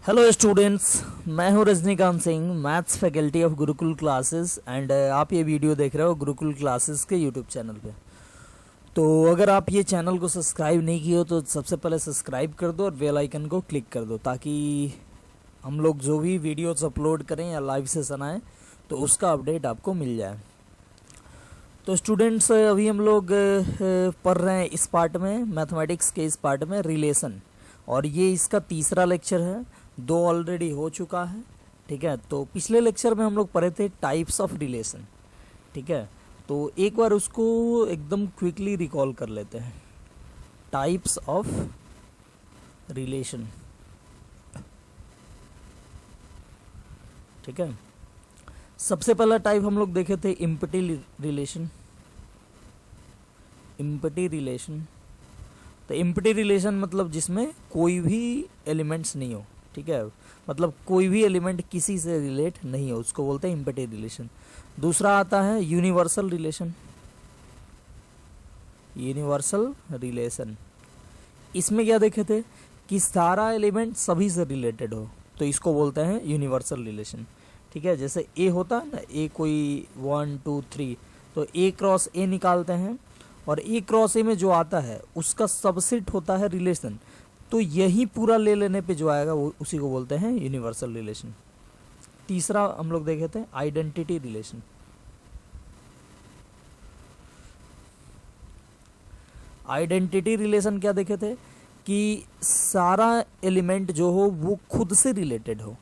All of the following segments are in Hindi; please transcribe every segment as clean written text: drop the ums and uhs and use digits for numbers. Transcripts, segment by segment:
हेलो स्टूडेंट्स, मैं हूं Rajinikanth Singh, maths faculty of Gurukul classes and आप ये वीडियो देख रहे हो गुरुकुल क्लासेस के यूट्यूब चैनल पे। तो अगर आप ये चैनल को सब्सक्राइब नहीं किए हो तो सबसे पहले सब्सक्राइब कर दो और बेल आइकन को क्लिक कर दो, ताकि हम लोग जो भी वीडियोस अपलोड करें या लाइव सेशन आए तो उसका अपडेट आपको मिल जाए। तो स्टूडेंट्स, अभी हम लोग पढ़ रहे हैं इस पार्ट में, मैथमेटिक्स के इस पार्ट में रिलेशन, और ये इसका तीसरा लेक्चर है। दो ऑलरेडी हो चुका है, ठीक है। तो पिछले लेक्चर में हम लोग पढ़े थे टाइप्स ऑफ रिलेशन, ठीक है। तो एक बार उसको एकदम क्विकली रिकॉल कर लेते हैं। टाइप्स ऑफ रिलेशन, ठीक है। सबसे पहला टाइप हम लोग देखे थे इम्पटी रिलेशन। इम्पटी रिलेशन, तो इम्पटी रिलेशन मतलब जिसमें कोई भी एलिमेंट्स नहीं हो, ठीक है। मतलब कोई भी एलिमेंट किसी से रिलेट नहीं हो, उसको बोलते हैं इम्पटी रिलेशन। दूसरा आता है यूनिवर्सल रिलेशन। यूनिवर्सल रिलेशन, इसमें क्या देखे थे कि सारा एलिमेंट सभी से रिलेटेड हो, तो इसको बोलते हैं यूनिवर्सल रिलेशन, ठीक है। जैसे ए होता है ना, ए कोई 1 2 3, तो ए क्रॉस ए निकालते हैं और ए क्रॉस ए में जो आता है उसका सबसेट होता है रिलेशन, तो यही पूरा ले लेने पे जो आएगा वो उसी को बोलते हैं यूनिवर्सल रिलेशन। तीसरा हम लोग देखे थे आइडेंटिटी रिलेशन। आइडेंटिटी रिलेशन क्या देखे थे कि सारा एलिमेंट जो हो वो खुद से रिलेटेड हो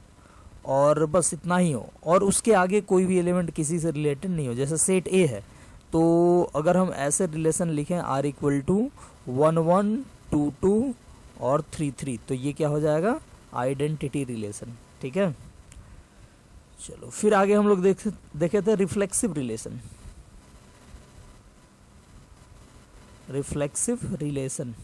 और बस इतना ही हो, और उसके आगे कोई भी एलिमेंट किसी से रिलेटेड नहीं हो। जैसे सेट ए है, तो अगर हम ऐसे रिलेशन लिखें R इक्वल टू 1 1 2 2 और 3 3, तो ये क्या हो जाएगा आइडेंटिटी रिलेशन, ठीक है। चलो फिर आगे हम लोग देखे थे reflexive relation. Reflexive relation,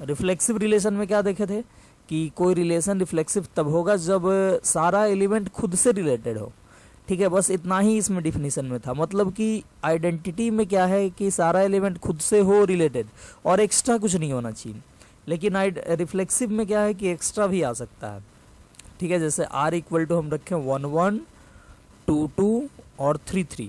reflexive relation में क्या देखे थे कि कोई रिलेशन रिफ्लेक्सिव तब होगा जब सारा एलिमेंट खुद से रिलेटेड हो, ठीक है। बस इतना ही इसमें डिफिनीशन में था। मतलब कि आइडेंटिटी में क्या है कि सारा एलिमेंट खुद से हो रिलेटेड और एक्स्ट्रा कुछ नहीं होना चाहिए, लेकिन रिफ्लेक्सिव में क्या है कि एक्स्ट्रा भी आ सकता है, ठीक है। जैसे R इक्वल टू हम रखें 1 1 2 2 और 3 3,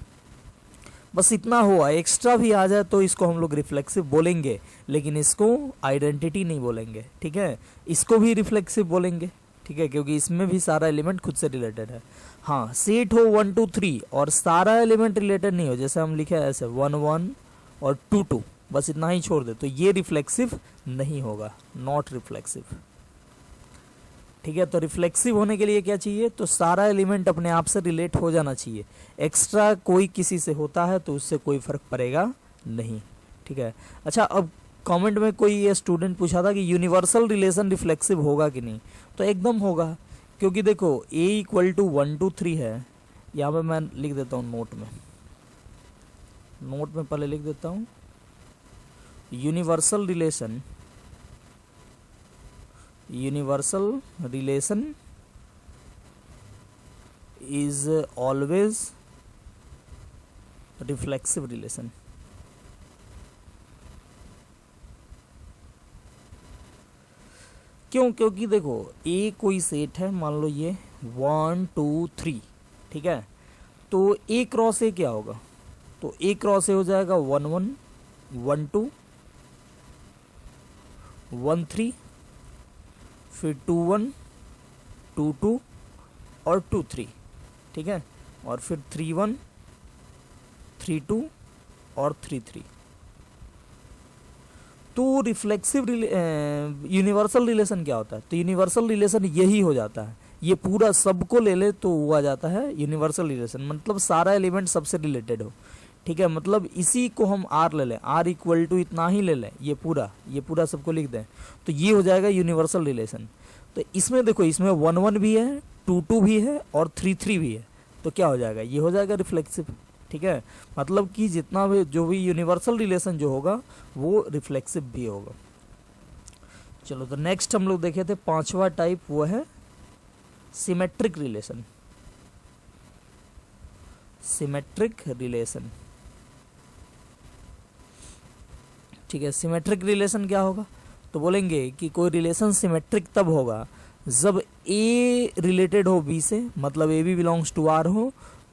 बस इतना हुआ, एक्स्ट्रा भी आ जाए तो इसको हम लोग रिफ्लेक्सिव बोलेंगे, लेकिन इसको आइडेंटिटी नहीं बोलेंगे, ठीक है। इसको भी रिफ्लेक्सिव बोलेंगे, ठीक है, क्योंकि इसमें भी सारा एलिमेंट खुद से रिलेटेड है। हाँ, सेट हो 1 2 3 और सारा एलिमेंट रिलेटेड नहीं हो, जैसे हम लिखे ऐसे 1 1 और 2 2, बस इतना ही छोड़ दे, तो ये रिफ्लेक्सिव नहीं होगा, नॉट रिफ्लेक्सिव, ठीक है। तो रिफ्लेक्सिव होने के लिए क्या चाहिए, तो सारा एलिमेंट अपने आप से रिलेट हो जाना चाहिए। एक्स्ट्रा कोई किसी से होता है तो उससे कोई फर्क पड़ेगा नहीं, ठीक है। अच्छा, अब कमेंट में कोई ये स्टूडेंट पूछा था कि यूनिवर्सल रिलेशन रिफ्लेक्सिव होगा कि नहीं, तो एकदम होगा, क्योंकि देखो A इक्वल टू 1 2 3 है। यहाँ पे मैं लिख देता हूँ नोट में पहले लिख देता हूँ universal relation is always reflexive relation। क्यों? क्योंकि देखो A कोई सेट है, मान लो ये 1 2 3, ठीक है। तो A क्रॉस A क्या होगा, तो A क्रॉस A हो जाएगा 1 1 1 2 1 3, फिर 2 1 2 2 और 2 3, ठीक है, और फिर 3 1 3 2 और 3 3। तो रिफ्लेक्सिव यूनिवर्सल रिलेशन क्या होता है, तो यूनिवर्सल रिलेशन यही हो जाता है, ये पूरा सबको ले ले तो वो आ जाता है यूनिवर्सल रिलेशन, मतलब सारा एलिमेंट सबसे रिलेटेड हो, ठीक है। मतलब इसी को हम R ले लें, R इक्वल टू इतना ही ले लें, ये पूरा सबको लिख दें, तो ये हो जाएगा यूनिवर्सल रिलेशन। तो इसमें देखो, इसमें 1 1 भी है, 2 2 भी है और 3 3 भी है, तो क्या हो जाएगा, ये हो जाएगा रिफ्लेक्सिव, ठीक है। मतलब कि जितना भी जो भी यूनिवर्सल रिलेशन जो होगा वो रिफ्लेक्सिव भी होगा। चलो, तो नेक्स्ट हम लोग देखे थे पांचवा टाइप, वो है सिमेट्रिक रिलेशन। सिमेट्रिक रिलेशन, ठीक है। सिमेट्रिक रिलेशन क्या होगा, तो बोलेंगे कि कोई रिलेशन सिमेट्रिक तब होगा जब ए रिलेटेड हो बी से, मतलब A B belongs to R हो,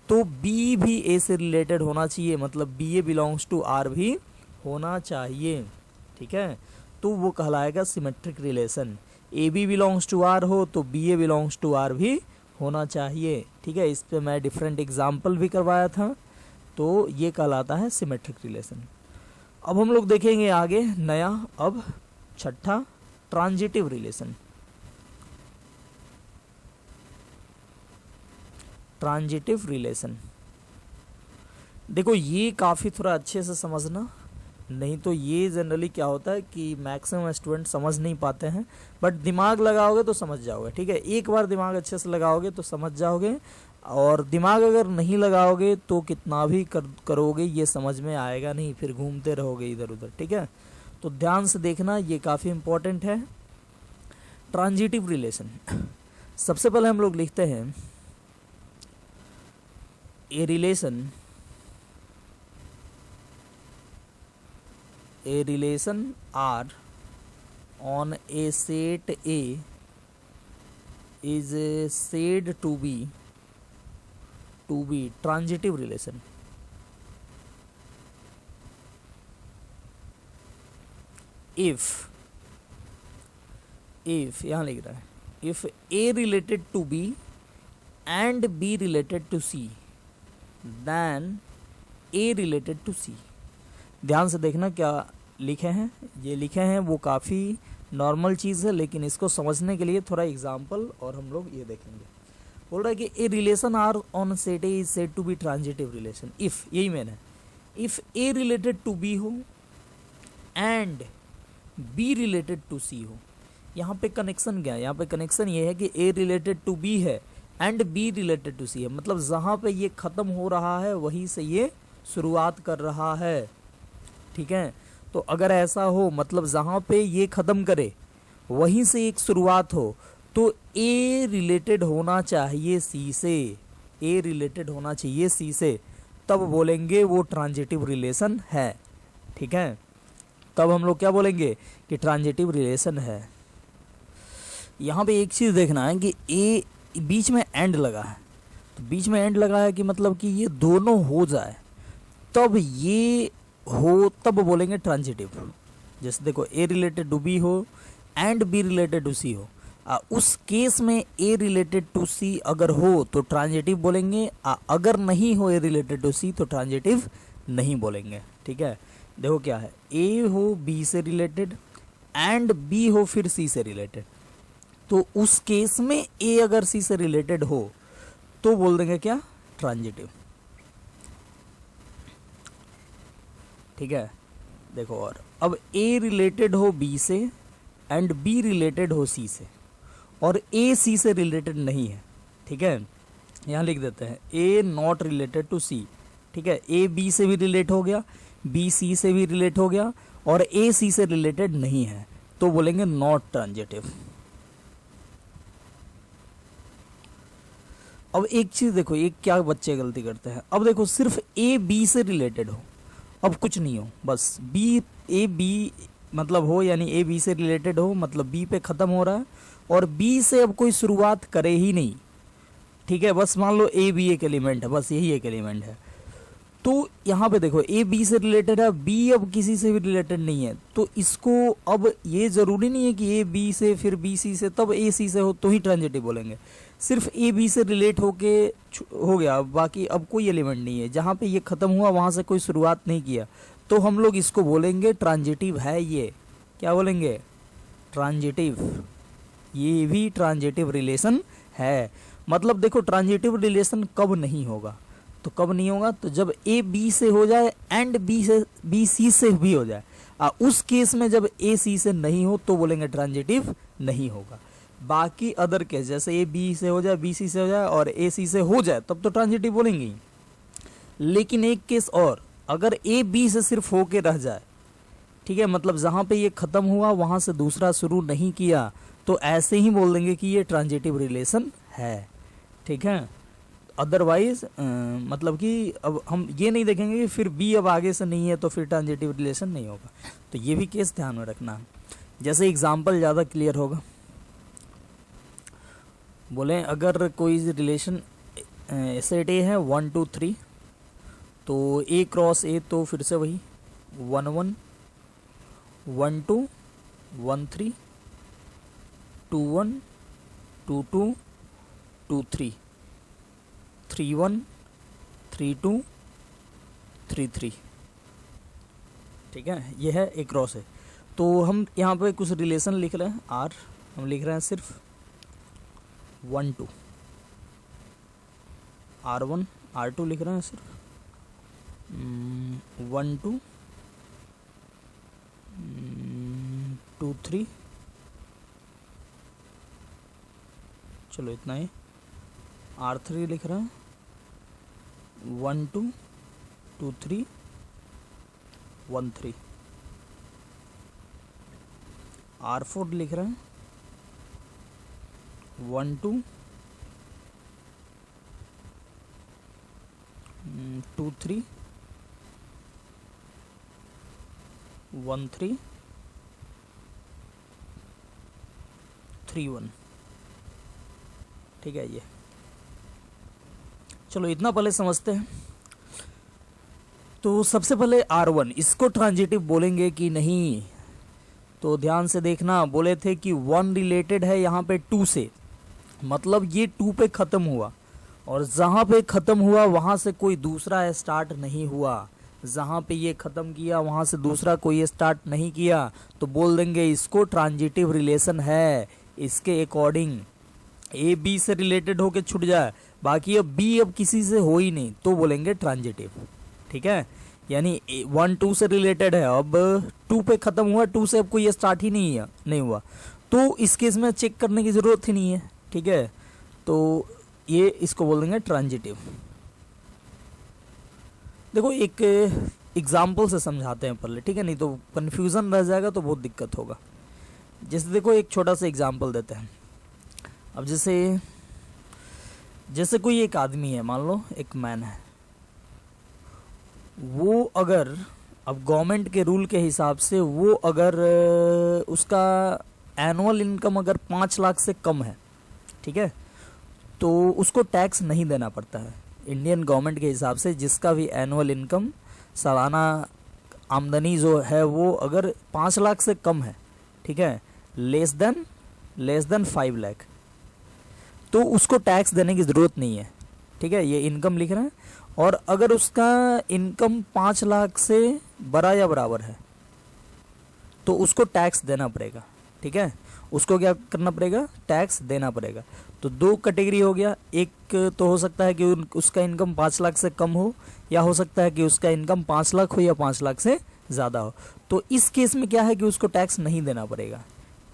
तो बी भी ए से रिलेटेड होना चाहिए, मतलब B A belongs to R भी होना चाहिए। ठीक है, तो वो कहलाएगा symmetric relation. A B belongs to R हो तो B A belongs to R भी होना चाहिए। ठीक है, इस पे मैं डिफरेंट एग्जाम्पल भी करवाया था, तो ये कहलाता है सिमेट्रिक रिलेशन। अब हम लोग देखेंगे आगे नया, अब छठा ट्रांजिटिव रिलेशन। ट्रांजिटिव रिलेशन, देखो ये काफ़ी थोड़ा अच्छे से समझना, नहीं तो ये जनरली क्या होता है कि मैक्सिमम स्टूडेंट समझ नहीं पाते हैं, बट दिमाग लगाओगे तो समझ जाओगे। ठीक है, एक बार दिमाग अच्छे से लगाओगे तो समझ जाओगे, और दिमाग अगर नहीं लगाओगे तो कितना भी करोगे ये समझ में आएगा नहीं, फिर घूमते रहोगे इधर उधर। ठीक है, तो ध्यान से देखना, ये काफ़ी इम्पोर्टेंट है। ट्रांजिटिव रिलेशन, सबसे पहले हम लोग लिखते हैं a relation R on a set A is said to be transitive relation। if यहाँ लिख रहा है if A related to B and B related to C then A related to C। ध्यान से देखना क्या लिखे हैं, ये लिखे हैं वो काफ़ी नॉर्मल चीज़ है, लेकिन इसको समझने के लिए थोड़ा एग्जाम्पल और हम लोग ये देखेंगे। बोल रहा है कि a relation R on set A is said to be transitive relation if, यही मैंने है, if A related to B हो and B related to C हो। यहाँ पे कनेक्शन क्या है, यहाँ पे कनेक्शन ये है कि ए रिलेटेड टू बी है एंड बी रिलेटेड टू सी है, मतलब जहाँ पे ये ख़त्म हो रहा है वहीं से ये शुरुआत कर रहा है। ठीक है, तो अगर ऐसा हो, मतलब जहाँ पे ये ख़त्म करे वहीं से एक शुरुआत हो, तो ए रिलेटेड होना चाहिए सी से, ए रिलेटेड होना चाहिए सी से, तब बोलेंगे वो ट्रांजिटिव रिलेशन है। ठीक है, तब हम लोग क्या बोलेंगे कि ट्रांजिटिव रिलेशन है। यहाँ पे एक चीज़ देखना है कि ए बीच में एंड लगा है, तो बीच में एंड लगा है कि मतलब कि ये दोनों हो जाए तब ये हो, तब बोलेंगे ट्रांजिटिव। जैसे देखो ए रिलेटेड टू बी हो and B related to C हो, उस केस में ए रिलेटेड टू सी अगर हो तो ट्रांजिटिव बोलेंगे, अगर नहीं हो ए रिलेटेड टू सी तो ट्रांजिटिव नहीं बोलेंगे। ठीक है, देखो क्या है, ए हो बी से रिलेटेड एंड बी हो फिर सी से रिलेटेड, तो उस केस में ए अगर सी से रिलेटेड हो तो बोल देंगे क्या, ट्रांजिटिव। ठीक है, देखो और अब ए रिलेटेड हो बी से एंड बी रिलेटेड हो सी से, और ए सी से रिलेटेड नहीं है। ठीक है, यहाँ लिख देते हैं ए नॉट रिलेटेड टू सी। ठीक है, ए बी से भी रिलेट हो गया, बी सी से भी रिलेट हो गया, और ए सी से रिलेटेड नहीं है, तो बोलेंगे नॉट ट्रांजिटिव। अब एक चीज़ देखो, एक क्या बच्चे गलती करते हैं, अब देखो सिर्फ ए बी से रिलेटेड हो, अब कुछ नहीं हो, बस बी ए बी मतलब हो, यानी ए बी से रिलेटेड हो, मतलब बी पे ख़त्म हो रहा है, और बी से अब कोई शुरुआत करे ही नहीं। ठीक है, बस मान लो ए बी एक एलिमेंट है, बस यही एक एलिमेंट है, तो यहाँ पे देखो ए बी से रिलेटेड है, बी अब किसी से भी रिलेटेड नहीं है, तो इसको अब ये ज़रूरी नहीं है कि ए बी से फिर बी सी से तब ए सी से हो तो ही ट्रांजिटिव बोलेंगे। सिर्फ ए बी से रिलेट होके हो गया, बाकी अब कोई एलिमेंट नहीं है, जहाँ पे ये ख़त्म हुआ वहाँ से कोई शुरुआत नहीं किया, तो हम लोग इसको बोलेंगे ट्रांजिटिव है। ये क्या बोलेंगे, ट्रांजिटिव, ये भी ट्रांजिटिव रिलेशन है। मतलब देखो ट्रांजिटिव रिलेशन कब नहीं होगा, तो कब नहीं होगा, तो जब ए बी से हो जाए एंड बी सी से भी हो जाए, उस केस में जब ए सी से नहीं हो तो बोलेंगे ट्रांजिटिव नहीं होगा। बाकी अदर केस जैसे ए बी से हो जाए, बी सी से हो जाए और ए सी से हो जाए तब तो ट्रांजिटिव बोलेंगे ही। लेकिन एक केस और, अगर ए बी से सिर्फ होके रह जाए, ठीक है, मतलब जहाँ पे ये ख़त्म हुआ वहाँ से दूसरा शुरू नहीं किया, तो ऐसे ही बोल देंगे कि ये ट्रांजिटिव रिलेशन है। ठीक है, अदरवाइज मतलब कि अब हम ये नहीं देखेंगे कि फिर बी अब आगे से नहीं है तो फिर ट्रांजिटिव रिलेशन नहीं होगा, तो ये भी केस ध्यान में रखना है। जैसे एग्जाम्पल ज़्यादा क्लियर होगा, बोले अगर कोई रिलेशन सेट ए है 1 2 3, तो ए क्रॉस ए, तो फिर से वही 1 1 1 2 1 3 2 1 2 2 2 3 3 1 3 2 3 3। ठीक है, ये है ए क्रॉस है। तो हम यहाँ पे कुछ रिलेशन लिख रहे हैं, आर हम लिख रहे हैं सिर्फ 1 2, R1 R2 लिख रहे हैं सिर्फ 1 2 2 3, चलो इतना ही। R3 लिख रहे हैं 1 2 2 3 1 3। R4 लिख रहे हैं 1 2 2 3 1 3 3 1। ठीक है, ये चलो इतना पहले समझते हैं। तो सबसे पहले R1, इसको ट्रांजिटिव बोलेंगे कि नहीं, तो ध्यान से देखना। बोले थे कि 1 रिलेटेड है यहाँ पे 2 से, मतलब ये 2 पे ख़त्म हुआ, और जहाँ पे ख़त्म हुआ वहाँ से कोई दूसरा स्टार्ट नहीं हुआ। जहाँ पे ये ख़त्म किया वहाँ से दूसरा कोई स्टार्ट नहीं किया, तो बोल देंगे इसको ट्रांजिटिव रिलेशन है। इसके अकॉर्डिंग ए बी से रिलेटेड होके छूट जाए, बाकी अब बी अब किसी से हो ही नहीं, तो बोलेंगे ट्रांजिटिव। ठीक है, यानी 1 2 से रिलेटेड है, अब 2 पे ख़त्म हुआ, 2 से अब कोई स्टार्ट ही नहीं हुआ, तो इस केस में चेक करने की ज़रूरत ही नहीं है। ठीक है, तो ये इसको बोल देंगे ट्रांजिटिव। देखो एक एग्जाम्पल से समझाते हैं पहले, ठीक है, नहीं तो कन्फ्यूज़न रह जाएगा तो बहुत दिक्कत होगा। जैसे देखो एक छोटा सा एग्जाम्पल देते हैं। अब जैसे कोई एक आदमी है, मान लो एक मैन है, वो अगर अब गवर्नमेंट के रूल के हिसाब से वो अगर उसका एनुअल इनकम अगर 5 लाख से कम है, ठीक है, तो उसको टैक्स नहीं देना पड़ता है। इंडियन गवर्नमेंट के हिसाब से जिसका भी एनुअल इनकम, सालाना आमदनी जो है वो अगर 5 लाख से कम है, ठीक है, लेस देन 5 लाख, तो उसको टैक्स देने की ज़रूरत नहीं है। ठीक है, ये इनकम लिख रहे हैं। और अगर उसका इनकम 5 लाख से बड़ा या बराबर है तो उसको टैक्स देना पड़ेगा। ठीक है, उसको क्या करना पड़ेगा, टैक्स देना पड़ेगा। तो 2 कैटेगरी हो गया, एक तो हो सकता है कि उसका इनकम 5 लाख से कम हो, या हो सकता है कि उसका इनकम 5 लाख हो या 5 लाख से ज़्यादा हो। तो इस केस में क्या है कि उसको टैक्स नहीं देना पड़ेगा।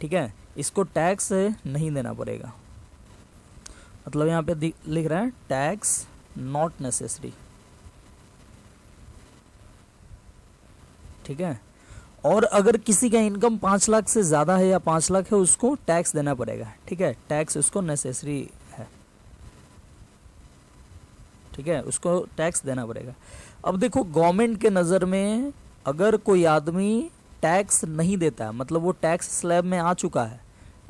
ठीक है, इसको टैक्स नहीं देना पड़ेगा, मतलब यहाँ पे लिख रहा है टैक्स नॉट नेसेसरी। ठीक है, और अगर किसी का इनकम 5 लाख से ज़्यादा है या 5 लाख है, उसको टैक्स देना पड़ेगा। ठीक है, टैक्स उसको नेसेसरी है। ठीक है, उसको टैक्स देना पड़ेगा। अब देखो गवर्नमेंट के नज़र में अगर कोई आदमी टैक्स नहीं देता है, मतलब वो टैक्स स्लैब में आ चुका है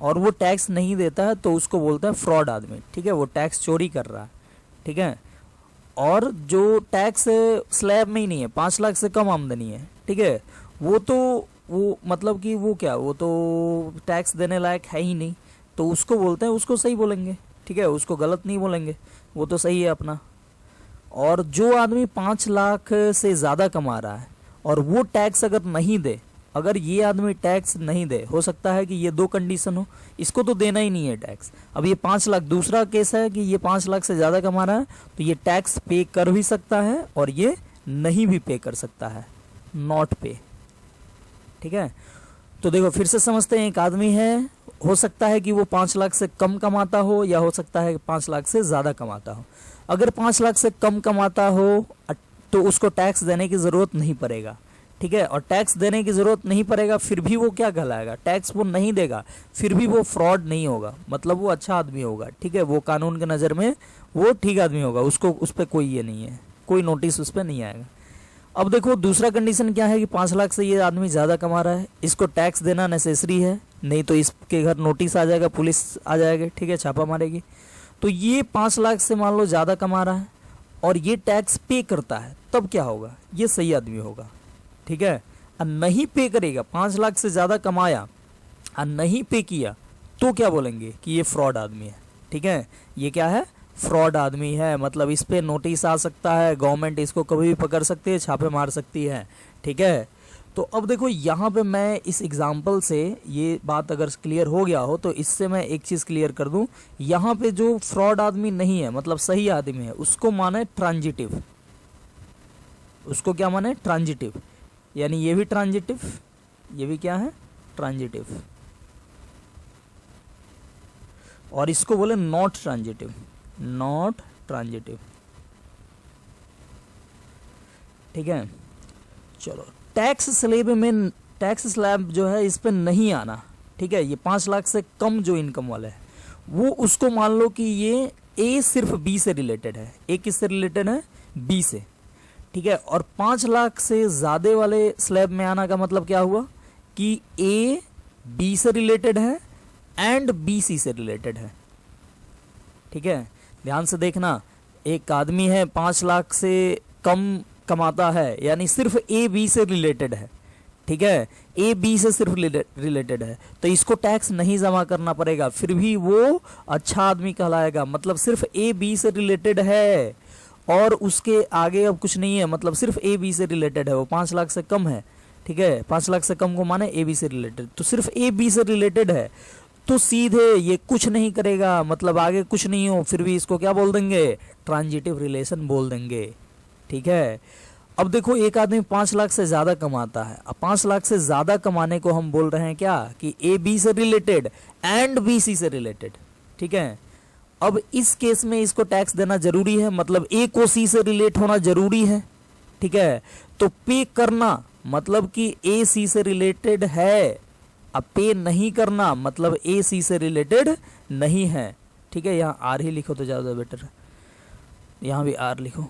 और वो टैक्स नहीं देता है, तो उसको बोलते हैं फ्रॉड आदमी। ठीक है, वो टैक्स चोरी कर रहा है। ठीक है, और जो टैक्स स्लैब में ही नहीं है, 5 लाख से कम आमदनी है, ठीक है, वो मतलब कि वो क्या, वो तो टैक्स देने लायक है ही नहीं, तो उसको बोलते हैं, उसको सही बोलेंगे। ठीक है, उसको गलत नहीं बोलेंगे, वो तो सही है अपना। और जो आदमी 5 लाख से ज़्यादा कमा रहा है और वो टैक्स अगर नहीं दे, अगर ये आदमी टैक्स नहीं दे, हो सकता है कि ये 2 कंडीशन हो, इसको तो देना ही नहीं है टैक्स। अब ये 5 लाख, दूसरा केस है कि ये 5 लाख से ज़्यादा कमा रहा है, तो ये टैक्स पे कर भी सकता है और ये नहीं भी पे कर सकता है, नॉट पे। ठीक है, तो देखो फिर से समझते हैं। एक आदमी है, हो सकता है कि वो 5 लाख से कम कमाता हो, या हो सकता है कि 5 लाख से ज़्यादा कमाता हो। अगर 5 लाख से कम कमाता हो तो उसको टैक्स देने की ज़रूरत नहीं पड़ेगा। ठीक है, और टैक्स देने की ज़रूरत नहीं पड़ेगा, फिर भी वो क्या कहलाएगा, टैक्स वो नहीं देगा, फिर भी वो फ्रॉड नहीं होगा, मतलब वो अच्छा आदमी होगा। ठीक है, वो कानून के नज़र में वो ठीक आदमी होगा, उसको उस पर कोई ये नहीं है, कोई नोटिस उस पर नहीं आएगा। अब देखो दूसरा कंडीशन क्या है कि 5 लाख से ये आदमी ज़्यादा कमा रहा है, इसको टैक्स देना नेसेसरी है, नहीं तो इसके घर नोटिस आ जाएगा, पुलिस आ जाएगी, ठीक है, छापा मारेगी। तो ये 5 लाख से मान लो ज़्यादा कमा रहा है और ये टैक्स पे करता है, तब क्या होगा, ये सही आदमी होगा, ठीक है। और नहीं पे करेगा, 5 लाख से ज़्यादा कमाया और नहीं पे किया, तो क्या बोलेंगे कि ये फ्रॉड आदमी है, ठीक है। ये क्या है, फ्रॉड आदमी है, मतलब इस पे नोटिस आ सकता है, गवर्नमेंट इसको कभी भी पकड़ सकती है, छापे मार सकती है, ठीक है। तो अब देखो यहाँ पे मैं इस एग्जाम्पल से ये बात अगर क्लियर हो गया हो तो इससे मैं एक चीज़ क्लियर कर दूं, यहाँ पे जो फ्रॉड आदमी नहीं है मतलब सही आदमी है, उसको माने ट्रांजिटिव, उसको क्या माने, ट्रांजिटिव, यानी ये भी ट्रांजिटिव, ये भी क्या है, ट्रांजिटिव, और इसको बोले नॉट ट्रांजिटिव, नॉट ट्रांजिटिव, ठीक है। चलो, टैक्स स्लैब में, टैक्स स्लैब जो है इस पे नहीं आना, ठीक है। ये 5 लाख से कम जो इनकम वाला है वो, उसको मान लो कि ये ए सिर्फ बी से रिलेटेड है, ए किससे रिलेटेड है, बी से, ठीक है। और 5 लाख से ज़्यादा वाले स्लैब में आना का मतलब क्या हुआ कि ए बी से रिलेटेड है एंड बी सी से रिलेटेड है, ठीक है। ध्यान से देखना, एक आदमी है 5 लाख से कम कमाता है, यानी सिर्फ ए बी से रिलेटेड है, ठीक है, ए बी से सिर्फ रिलेटेड है, तो इसको टैक्स नहीं जमा करना पड़ेगा, फिर भी वो अच्छा आदमी कहलाएगा, मतलब सिर्फ ए बी से रिलेटेड है और उसके आगे अब कुछ नहीं है, मतलब सिर्फ ए बी से रिलेटेड है, वो 5 लाख से कम है, ठीक है। 5 लाख से कम को माने ए बी से रिलेटेड, तो सिर्फ ए बी से रिलेटेड है, तो सीधे ये कुछ नहीं करेगा, मतलब आगे कुछ नहीं हो, फिर भी इसको क्या बोल देंगे, ट्रांजिटिव रिलेशन बोल देंगे, ठीक है। अब देखो, एक आदमी 5 लाख से ज़्यादा कमाता है, अब 5 लाख से ज़्यादा कमाने को हम बोल रहे हैं क्या कि ए बी से रिलेटेड एंड बी सी से रिलेटेड, ठीक है। अब इस केस में इसको टैक्स देना जरूरी है, मतलब ए को सी से रिलेट होना जरूरी है, ठीक है। तो पे करना मतलब कि ए सी से रिलेटेड है, अब पे नहीं करना मतलब ए सी से रिलेटेड नहीं है, ठीक है। यहाँ आर ही लिखो तो ज़्यादा बेटर है, यहाँ भी आर लिखो।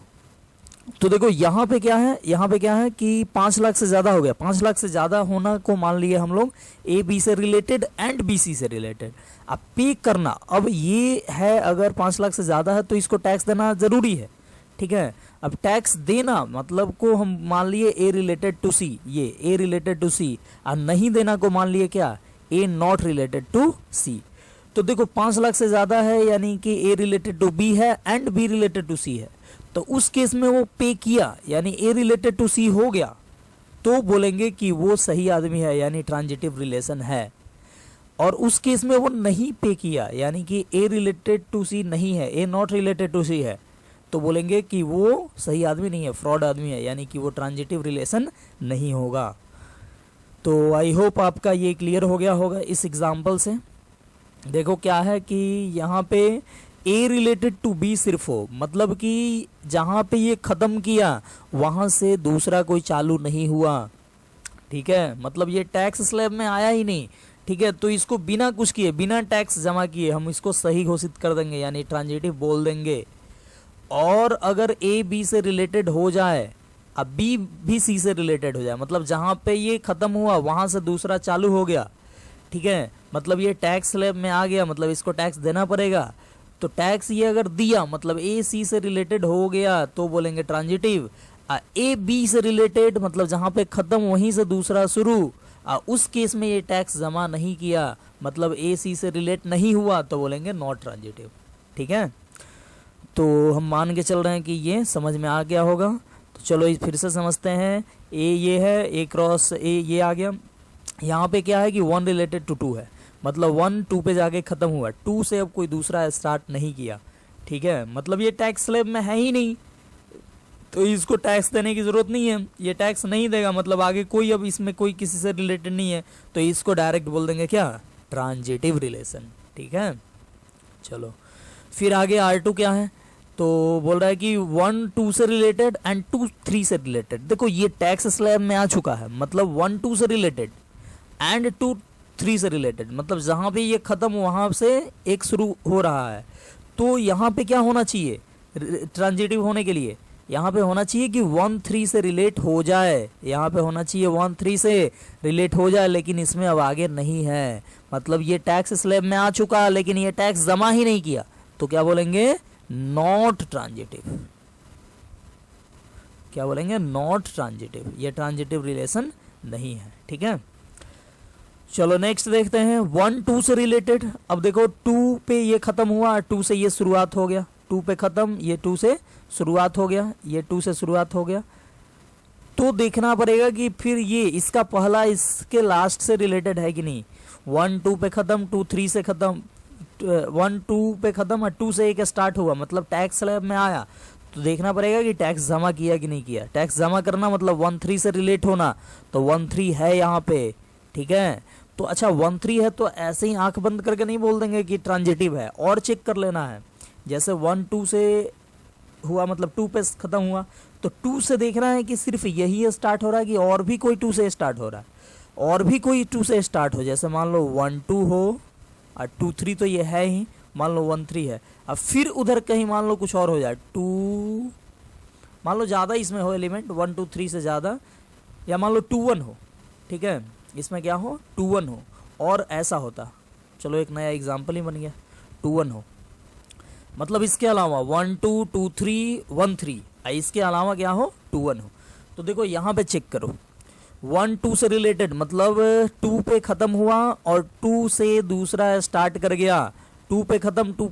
तो देखो यहाँ पे क्या है, यहाँ पे क्या है कि 5 लाख से ज़्यादा हो गया, 5 लाख से ज़्यादा होना को मान लिए हम लोग ए बी से रिलेटेड एंड बी सी से रिलेटेड। अब पे करना, अब ये है अगर 5 लाख से ज़्यादा है तो इसको टैक्स देना ज़रूरी है, ठीक है। अब टैक्स देना मतलब को हम मान लिए ए रिलेटेड टू सी, ये ए रिलेटेड टू सी, और नहीं देना को मान लिए क्या, ए नॉट रिलेटेड टू सी। तो देखो 5 लाख से ज़्यादा है यानी कि ए रिलेटेड टू बी है एंड बी रिलेटेड टू सी है, तो उस केस में वो पे किया यानी ए रिलेटेड टू सी हो गया, तो बोलेंगे कि वो सही आदमी है यानी ट्रांजिटिव रिलेशन है। और उस केस में वो नहीं पे किया यानी कि ए रिलेटेड टू सी नहीं है, ए नॉट रिलेटेड टू सी है, तो बोलेंगे कि वो सही आदमी नहीं है, फ्रॉड आदमी है, यानी कि वो ट्रांजिटिव रिलेशन नहीं होगा। तो आई होप आपका ये क्लियर हो गया होगा इस एग्जाम्पल से। देखो क्या है कि यहाँ पे ए रिलेटेड टू बी सिर्फ हो, मतलब कि जहाँ पे ये ख़त्म किया वहाँ से दूसरा कोई चालू नहीं हुआ, ठीक है, मतलब ये टैक्स स्लैब में आया ही नहीं, ठीक है। तो इसको बिना कुछ किए, बिना टैक्स जमा किए हम इसको सही घोषित कर देंगे यानी ट्रांजिटिव बोल देंगे। और अगर ए बी से रिलेटेड हो जाए, अब बी भी सी से रिलेटेड हो जाए, मतलब जहाँ पे ये ख़त्म हुआ वहाँ से दूसरा चालू हो गया, ठीक है, मतलब ये टैक्स स्लैब में आ गया, मतलब इसको टैक्स देना पड़ेगा। तो टैक्स ये अगर दिया मतलब ए सी से रिलेटेड हो गया तो बोलेंगे ट्रांजिटिव। ए बी से रिलेटेड मतलब जहाँ पे ख़त्म वहीं से दूसरा शुरू, उस केस में ये टैक्स जमा नहीं किया मतलब ए सी से रिलेट नहीं हुआ, तो बोलेंगे नॉट ट्रांजिटिव, ठीक है। तो हम मान के चल रहे हैं कि ये समझ में आ गया होगा। तो चलो फिर से समझते हैं। ए ये है, ए क्रॉस ए ये आ गया। यहाँ पे क्या है कि 1 रिलेटेड टू 2 है, मतलब 1 2 पे जाके ख़त्म हुआ, 2 से अब कोई दूसरा स्टार्ट नहीं किया, ठीक है, मतलब ये टैक्स स्लैब में है ही नहीं, तो इसको टैक्स देने की ज़रूरत नहीं है, ये टैक्स नहीं देगा, मतलब आगे कोई अब इसमें कोई किसी से रिलेटेड नहीं है, तो इसको डायरेक्ट बोल देंगे क्या, ट्रांजिटिव रिलेशन, ठीक है। चलो फिर आगे R2 क्या है, तो बोल रहा है कि 1 2 से रिलेटेड एंड 2 3 से रिलेटेड। देखो ये टैक्स स्लैब में आ चुका है, मतलब 1 2 से रिलेटेड एंड 2 3 से रिलेटेड, मतलब जहाँ पे ये ख़त्म वहाँ से एक शुरू हो रहा है, तो यहाँ पे क्या होना चाहिए ट्रांजिटिव होने के लिए, यहाँ पे होना चाहिए कि 1 3 से रिलेट हो जाए, यहाँ पे होना चाहिए 1 3 से रिलेट हो जाए, लेकिन इसमें अब आगे नहीं है। मतलब ये टैक्स स्लैब में आ चुका लेकिन ये टैक्स जमा ही नहीं किया, तो क्या बोलेंगे, नॉट ट्रांजिटिव। क्या बोलेंगे, नॉट ट्रांजिटिव, ये ट्रांजिटिव रिलेशन नहीं है। ठीक है, चलो नेक्स्ट देखते हैं 1 2 से रिलेटेड। अब देखो 2 पे ये खत्म हुआ, 2 से ये शुरुआत हो गया, 2 पे खत्म, ये 2 से शुरुआत हो गया, ये 2 से शुरुआत हो गया। तो देखना पड़ेगा कि फिर ये इसका पहला इसके लास्ट से रिलेटेड है कि नहीं। 1 2 पे खत्म, 2 3 से खत्म, 1 2 पे खत्म और 2 से एक स्टार्ट हुआ, मतलब टैक्स स्लैब में आया। तो देखना पड़ेगा कि टैक्स जमा किया कि नहीं किया। टैक्स जमा करना मतलब 1 3 से रिलेट होना, तो 1 3 है यहाँ पे। ठीक है, तो अच्छा 1 3 है तो ऐसे ही आंख बंद करके नहीं बोल देंगे कि ट्रांजिटिव है, और चेक कर लेना है। जैसे 1 2 से हुआ मतलब 2 पे खत्म हुआ, तो 2 से देखना है कि सिर्फ यही स्टार्ट हो रहा है कि और भी कोई 2 से स्टार्ट हो रहा है, और भी कोई 2 से स्टार्ट हो। जैसे मान लो 1 2 हो और 2 3 तो ये है ही, मान लो 1 3 है, अब फिर उधर कहीं मान लो कुछ और हो जाए, 2 मान लो ज़्यादा इसमें हो एलिमेंट 1 2 3 से ज़्यादा, या मान लो 2 1 हो। ठीक है, इसमें क्या हो 2 1 हो, और ऐसा होता, चलो एक नया एग्जाम्पल ही बन गया, 2 1 हो। मतलब इसके अलावा 1 2 2 3 1 3, इसके अलावा क्या हो 2 1 हो। तो देखो यहाँ पे चेक करो, 1 2 से रिलेटेड मतलब 2 पे खत्म हुआ और 2 से दूसरा स्टार्ट कर गया, 2 पे खत्म, 2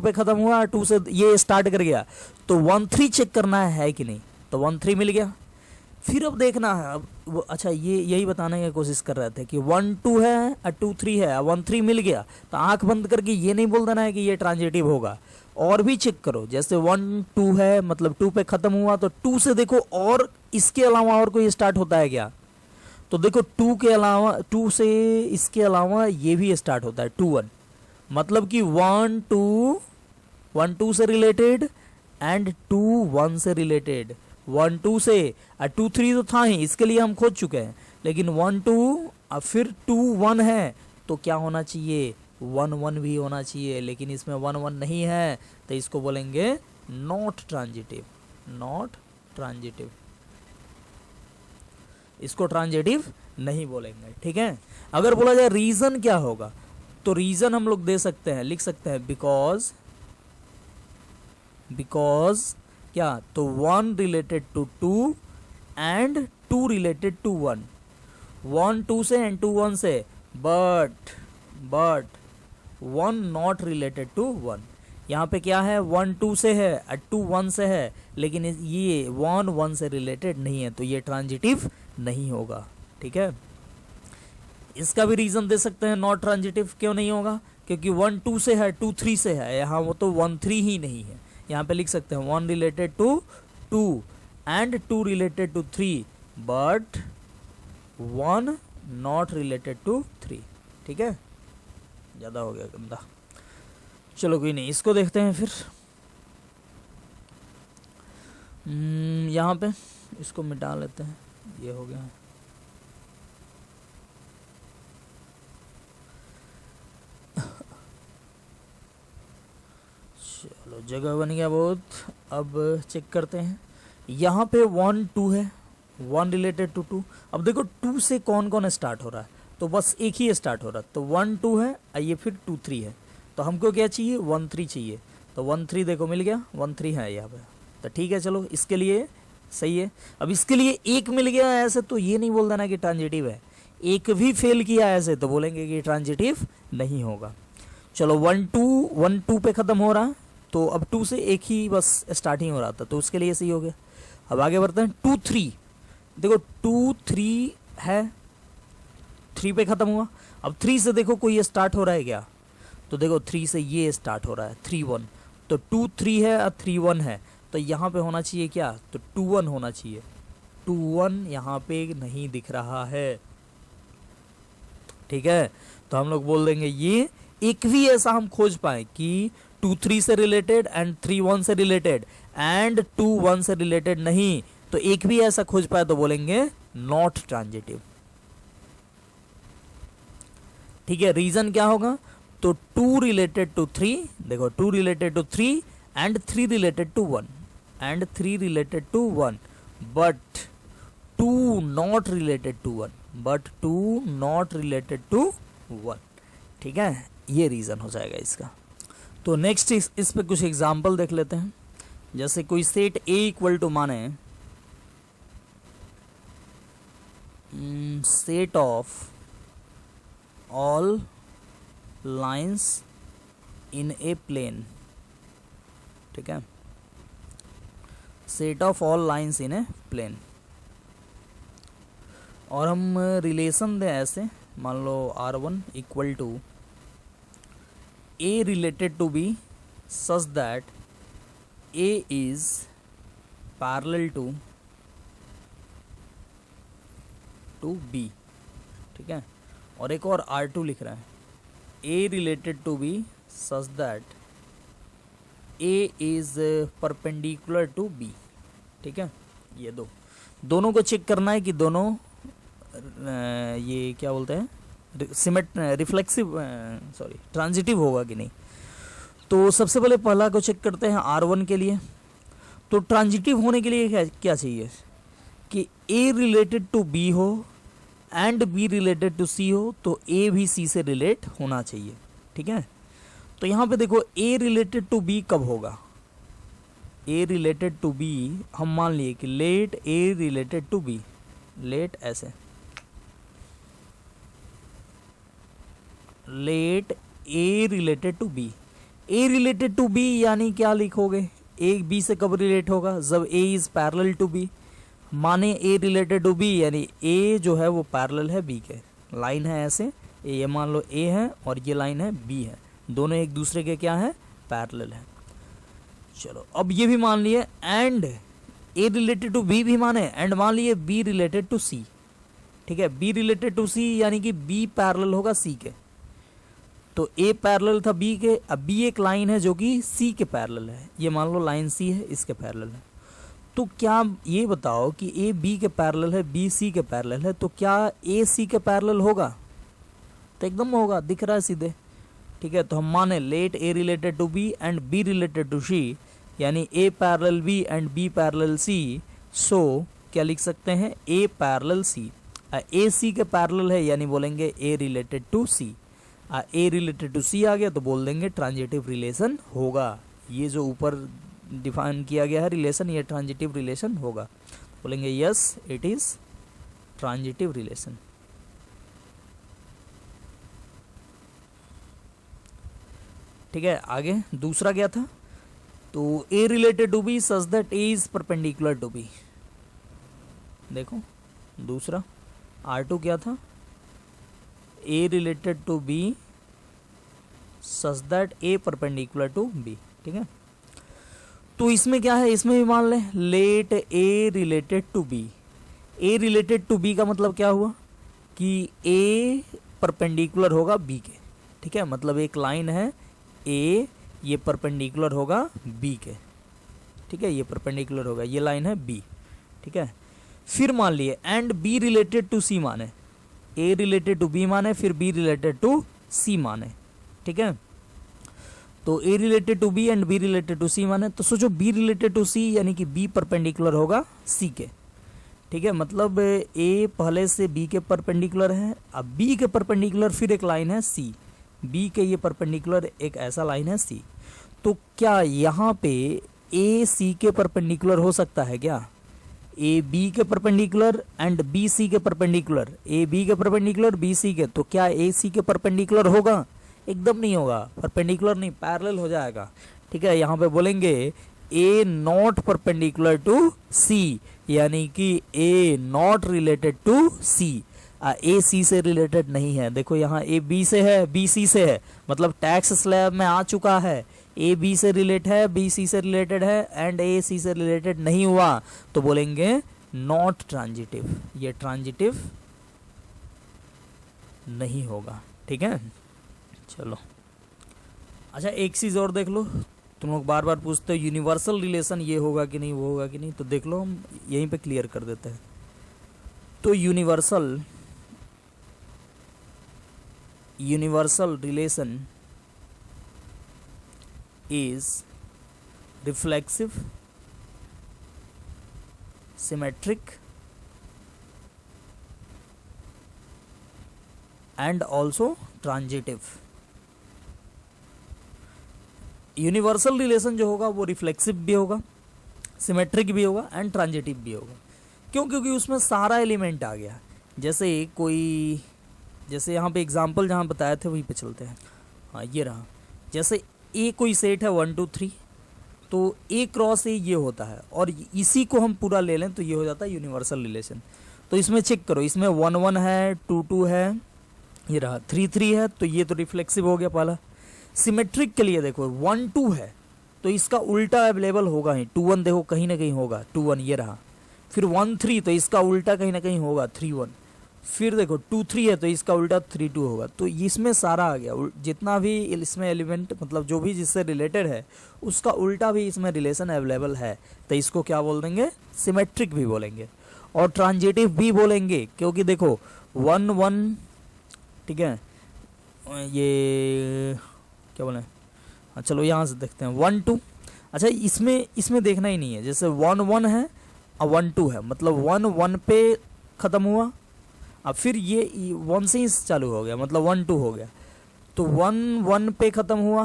पे खत्म हुआ, 2 से ये स्टार्ट कर गया, तो 1 3 चेक करना है कि नहीं, तो 1 3 मिल गया। फिर अब देखना है, अब वो अच्छा ये यही बताने की कोशिश कर रहे थे कि 1 2 है और 2 3 है, 1 3 मिल गया, तो आंख बंद करके ये नहीं बोल देना है कि ये ट्रांजिटिव होगा, और भी चेक करो। जैसे 1 2 है मतलब 2 पे खत्म हुआ, तो 2 से देखो और इसके अलावा और कोई स्टार्ट होता है क्या, तो देखो 2 के अलावा 2 से इसके अलावा ये भी स्टार्ट होता है 2 1, मतलब कि 1 2 से रिलेटेड एंड 2 1 से रिलेटेड। 1 2 से 2 3 तो था ही, इसके लिए हम खोज चुके हैं, लेकिन 1 2 और फिर 2 1 है, तो क्या होना चाहिए 1 1 भी होना चाहिए, लेकिन इसमें 1 1 नहीं है, तो इसको बोलेंगे नॉट ट्रांजिटिव। नॉट ट्रांजिटिव, इसको ट्रांजिटिव नहीं बोलेंगे। ठीक है, अगर बोला जाए रीजन क्या होगा, तो रीजन हम लोग दे सकते हैं, लिख सकते हैं बिकॉज क्या, तो 1 related to 2 and 2 related to 1, 1 2 से एंड 2 1 से, बट 1 नॉट रिलेटेड टू 1। यहाँ पे क्या है 1 2 से है और 2 1 से है, लेकिन ये 1 1 से रिलेटेड नहीं है, तो ये ट्रांजिटिव नहीं होगा। ठीक है, इसका भी रीजन दे सकते हैं नॉट ट्रांजिटिव क्यों नहीं होगा, क्योंकि 1 2 से है, 2 3 से है, यहाँ वो तो 1 3 ही नहीं है। यहाँ पे लिख सकते हैं 1 related to 2 and 2 related to 3, but 1 not related to 3। ठीक है, ज़्यादा हो गया गंदा, चलो कोई नहीं, इसको देखते हैं फिर। यहाँ पे इसको मिटा लेते हैं, ये हो गया। चलो जगह बन गया बहुत। अब चेक करते हैं, यहाँ पे 1 2 है, 1 रिलेटेड टू 2। अब देखो 2 से कौन कौन स्टार्ट हो रहा है, तो बस एक ही स्टार्ट हो रहा है, तो 1 2 है, आइए फिर 2 3 है, तो हमको क्या चाहिए 1 3 चाहिए, तो 1 3 देखो मिल गया, 1 3 है यहाँ पे, तो ठीक है चलो इसके लिए सही है। अब इसके लिए एक मिल गया ऐसे, तो ये नहीं बोल देना कि ट्रांजिटिव है, एक भी फेल किया ऐसे तो बोलेंगे कि ट्रांजिटिव नहीं होगा। चलो 1 2 पे ख़त्म हो रहा है, तो अब 2 से एक ही बस स्टार्टिंग हो रहा था, तो उसके लिए सही हो गया। अब आगे बढ़ते हैं 2 3, देखो 2 3 है, 3 पे ख़त्म हुआ, अब 3 से देखो कोई स्टार्ट हो रहा है क्या, तो देखो 3 से ये स्टार्ट हो रहा है 3 1, तो 2 3 है और 3 1 है, तो यहाँ पे होना चाहिए क्या, तो 2 1 होना चाहिए, 2 1 यहाँ पे नहीं दिख रहा है। ठीक है, तो हम लोग बोल देंगे ये एक भी ऐसा हम खोज पाए कि 2 3 से रिलेटेड एंड 3 1 से रिलेटेड एंड 2 1 से रिलेटेड नहीं, तो एक भी ऐसा खोज पाए तो बोलेंगे नॉट ट्रांजिटिव। ठीक है, रीजन क्या होगा, तो 2 रिलेटेड टू 3, देखो 2 related to 3 and 3 related to 1, and 3 related to 1 but 2 not related to 1 but 2 not related to 1। ठीक है, ये रीज़न हो जाएगा इसका। तो नेक्स्ट इस पे कुछ एग्जाम्पल देख लेते हैं। जैसे कोई सेट A इक्वल टू माने set of all lines in a plane. ठीक है, set of all lines in a plane, और हम रिलेशन दें ऐसे, मान लो R1 equal to A related to B such that A is parallel to B। ठीक है, और एक और R2 लिख रहा है A related to B such that A is perpendicular to B। ठीक है, ये दोनों को चेक करना है कि दोनों ये क्या बोलते हैं ट्रांजिटिव होगा कि नहीं। तो सबसे पहले पहला को चेक करते हैं R1 के लिए। तो ट्रांजिटिव होने के लिए क्या चाहिए कि A रिलेटेड टू B हो and B related to C हो, तो A भी C से रिलेट होना चाहिए। ठीक है, तो यहाँ पे देखो A रिलेटेड टू B कब होगा। A रिलेटेड टू B हम मान लिए कि let A related to B, let ऐसे let A related to B। A related to B यानी क्या लिखोगे, A B से कब रिलेट होगा, जब A is parallel to B। माने A रिलेटेड टू B यानी A जो है वो पैरेलल है B के, लाइन है ऐसे, ये मान लो A है और ये लाइन है B है, दोनों एक दूसरे के क्या है, पैरेलल है। चलो अब ये भी मान लिए and A related to B भी माने, एंड मान लिए B रिलेटेड टू C। ठीक है, B रिलेटेड टू C यानी कि B पैरेलल होगा C के, तो A पैरेलल था B के, अब B एक लाइन है जो कि C के पैरेलल है, ये मान लो लाइन C है, इसके पैरेलल है। तो क्या ये बताओ कि A B के पैरेलल है, B C के पैरेलल है, तो क्या A C के पैरेलल होगा, तो एकदम होगा, दिख रहा है सीधे। ठीक है, तो हम माने let A related to B and B related to C, यानी A parallel B and B parallel C, so क्या लिख सकते हैं, A parallel C। A C के पैरेलल है यानी बोलेंगे A related to C। A related to C आ गया तो बोल देंगे ट्रांजिटिव रिलेशन होगा। ये जो ऊपर डिफाइन किया गया है रिलेशन, ये ट्रांजिटिव रिलेशन होगा, बोलेंगे yes it is transitive relation. ठीक है, आगे दूसरा क्या था, तो A related to B such that A is perpendicular to B। देखो दूसरा R2 क्या था, A related to B such that A perpendicular to B। ठीक है, तो इसमें क्या है, इसमें भी मान लें let A related to B। A related to B का मतलब क्या हुआ कि A परपेंडिकुलर होगा B के। ठीक है, मतलब एक लाइन है A, ये परपेंडिकुलर होगा B के। ठीक है, ये परपेंडिकुलर होगा, ये लाइन है B। ठीक है, फिर मान लिए and B related to C माने, A रिलेटेड टू B माने, फिर B रिलेटेड टू C माने। ठीक है, तो A related to B and B related to C माने, तो सोचो B रिलेटेड टू C यानी कि B परपेंडिकुलर होगा C के। ठीक है, मतलब A पहले से B के परपेंडिकुलर है, अब B के परपेंडिकुलर फिर एक लाइन है C, B के ये परपेंडिकुलर एक ऐसा लाइन है C। तो क्या यहाँ पे A C के परपेंडिकुलर हो सकता है क्या, A B के परपेंडिकुलर एंड B C के परपेंडिकुलर, A B के परपेंडिकुलर B C के, तो क्या A C के परपेंडिकुलर होगा, एकदम नहीं होगा, परपेंडिकुलर नहीं, पैरेलल हो जाएगा। ठीक है, यहाँ पे बोलेंगे A not perpendicular to C, यानी कि A not related to C। A C से रिलेटेड नहीं है, देखो यहाँ A B से है, B C से है, मतलब टैक्स स्लैब में आ चुका है, A B से रिलेट है, B C से रिलेटेड है एंड A C से रिलेटेड नहीं हुआ, तो बोलेंगे नॉट ट्रांजिटिव, ये ट्रांजिटिव नहीं होगा। ठीक है, चलो अच्छा एक चीज और देख लो, तुम लोग बार बार पूछते हो यूनिवर्सल रिलेशन ये होगा कि नहीं, वो होगा कि नहीं, तो देख लो हम यहीं पे क्लियर कर देते हैं। तो universal relation is reflexive symmetric and also transitive. Universal relation जो होगा वो रिफ्लेक्सिव भी होगा, सिमेट्रिक भी होगा एंड ट्रांजिटिव भी होगा। क्यों? क्योंकि उसमें सारा एलिमेंट आ गया। जैसे यहाँ पे एग्जांपल जहाँ बताए थे वहीं पे चलते हैं। हाँ, ये रहा। जैसे ए कोई सेट है 1 2 3, तो ए क्रॉस ए ये होता है, और इसी को हम पूरा ले लें तो ये हो जाता है यूनिवर्सल रिलेशन। तो इसमें चेक करो, इसमें 1 1 है, 2 2 है, ये रहा 3 3 है, तो ये तो रिफ्लेक्सिव हो गया पहला। सिमेट्रिक के लिए देखो 1 2 है तो इसका उल्टा अवेलेबल होगा ही, 2 1 देखो कहीं ना कहीं होगा, 2 1 ये रहा। फिर 1 3 तो इसका उल्टा कहीं ना कहीं होगा, 3 1। फिर देखो 2 3 है तो इसका उल्टा 3 2 होगा। तो इसमें सारा आ गया, जितना भी इसमें एलिमेंट मतलब जो भी जिससे रिलेटेड है उसका उल्टा भी इसमें रिलेशन अवेलेबल है। तो इसको क्या बोल देंगे? सिमेट्रिक भी बोलेंगे और ट्रांजिटिव भी बोलेंगे। क्योंकि देखो 1 1, ठीक है, ये क्या बोले, हाँ चलो यहाँ से देखते हैं 1 2। अच्छा, इसमें देखना ही नहीं है। जैसे 1 1 है और 1 2 है, मतलब 1 1 पे ख़त्म हुआ, अब फिर ये 1 से ही चालू हो गया, मतलब 1 2 हो गया। तो 1 1 पे ख़त्म हुआ,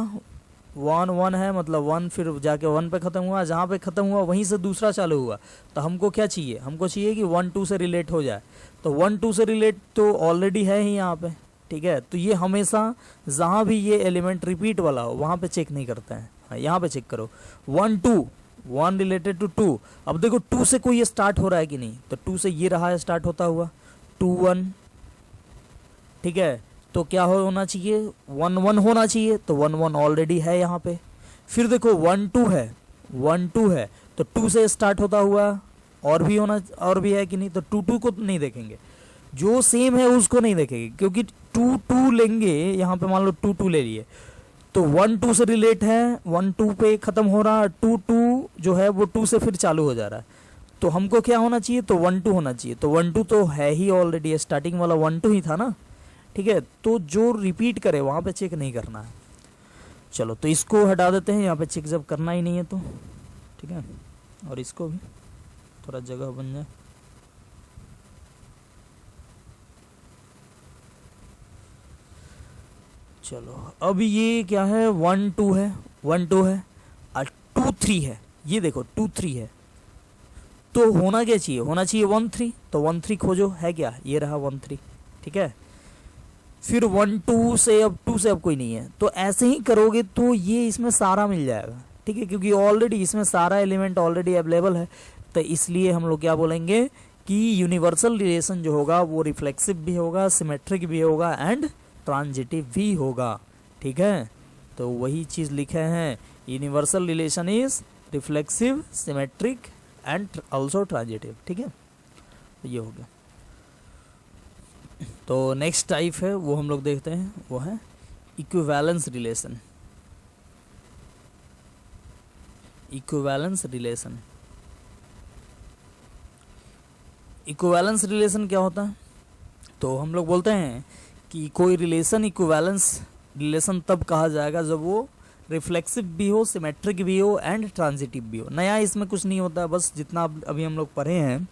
1 1 है मतलब 1 फिर जाके 1 पे ख़त्म हुआ, जहाँ पे ख़त्म हुआ वहीं से दूसरा चालू हुआ। तो हमको क्या चाहिए? हमको चाहिए कि 1 2 से रिलेट हो जाए। तो 1 2 से रिलेट तो ऑलरेडी है ही यहाँ पे, ठीक है। तो ये हमेशा जहाँ भी ये एलिमेंट रिपीट वाला हो वहाँ पे चेक नहीं करते हैं। हाँ, यहाँ पे चेक करो 1 2, 1 रिलेटेड टू 2। अब देखो 2 से कोई ये स्टार्ट हो रहा है कि नहीं? तो 2 से ये रहा है स्टार्ट होता हुआ, 2 1, ठीक है। तो क्या होना चाहिए? 1 1 होना चाहिए। तो 1 1 ऑलरेडी है यहाँ पे। फिर देखो 1 2 है, 1 2 है तो 2 से स्टार्ट होता हुआ और भी है कि नहीं? तो 2 2 को नहीं देखेंगे, जो सेम है उसको नहीं देखेंगे, क्योंकि 2 2 लेंगे यहाँ पे, मान लो 2 2 ले लिए तो 1 2 से रिलेट है, 1 2 पे खत्म हो रहा, 2 2 जो है वो 2 से फिर चालू हो जा रहा है। तो हमको क्या होना चाहिए? तो 1 2 होना चाहिए। तो 1 2 तो है ही ऑलरेडी, स्टार्टिंग वाला 1 2 ही था ना, ठीक है। तो जो रिपीट करे वहाँ पे चेक नहीं करना है। चलो तो इसको हटा देते हैं, यहाँ पे चेक जब करना ही नहीं है तो, ठीक है। और इसको भी थोड़ा जगह बन जाए। चलो अब ये क्या है? 1 2 है, 1 2 है और 2 3 है। ये देखो 2 3 है तो होना क्या चाहिए? होना चाहिए 1 3। तो 1 3 खोजो, है क्या? ये रहा 1 3, ठीक है। फिर 1 2 से अब कोई नहीं है, तो ऐसे ही करोगे तो ये इसमें सारा मिल जाएगा, ठीक है। क्योंकि ऑलरेडी इसमें सारा एलिमेंट ऑलरेडी अवेलेबल है। तो इसलिए हम लोग क्या बोलेंगे कि यूनिवर्सल रिलेशन जो होगा वो रिफ्लेक्सिव भी होगा, सिमेट्रिक भी होगा एंड ट्रांजिटिव भी होगा, ठीक है। तो वही चीज़ लिखे हैं, universal relation is reflexive, symmetric and also transitive, ठीक है। तो ये हो गया। तो नेक्स्ट टाइप है वो हम लोग देखते हैं, वो है equivalence relation. Equivalence relation, equivalence relation क्या होता है? तो हम लोग बोलते हैं कि कोई रिलेशन इक्विवेलेंस रिलेशन तब कहा जाएगा जब वो रिफ्लेक्सिव भी हो, सिमेट्रिक भी हो एंड ट्रांजिटिव भी हो। नया इसमें कुछ नहीं होता, बस जितना अभी हम लोग पढ़े हैं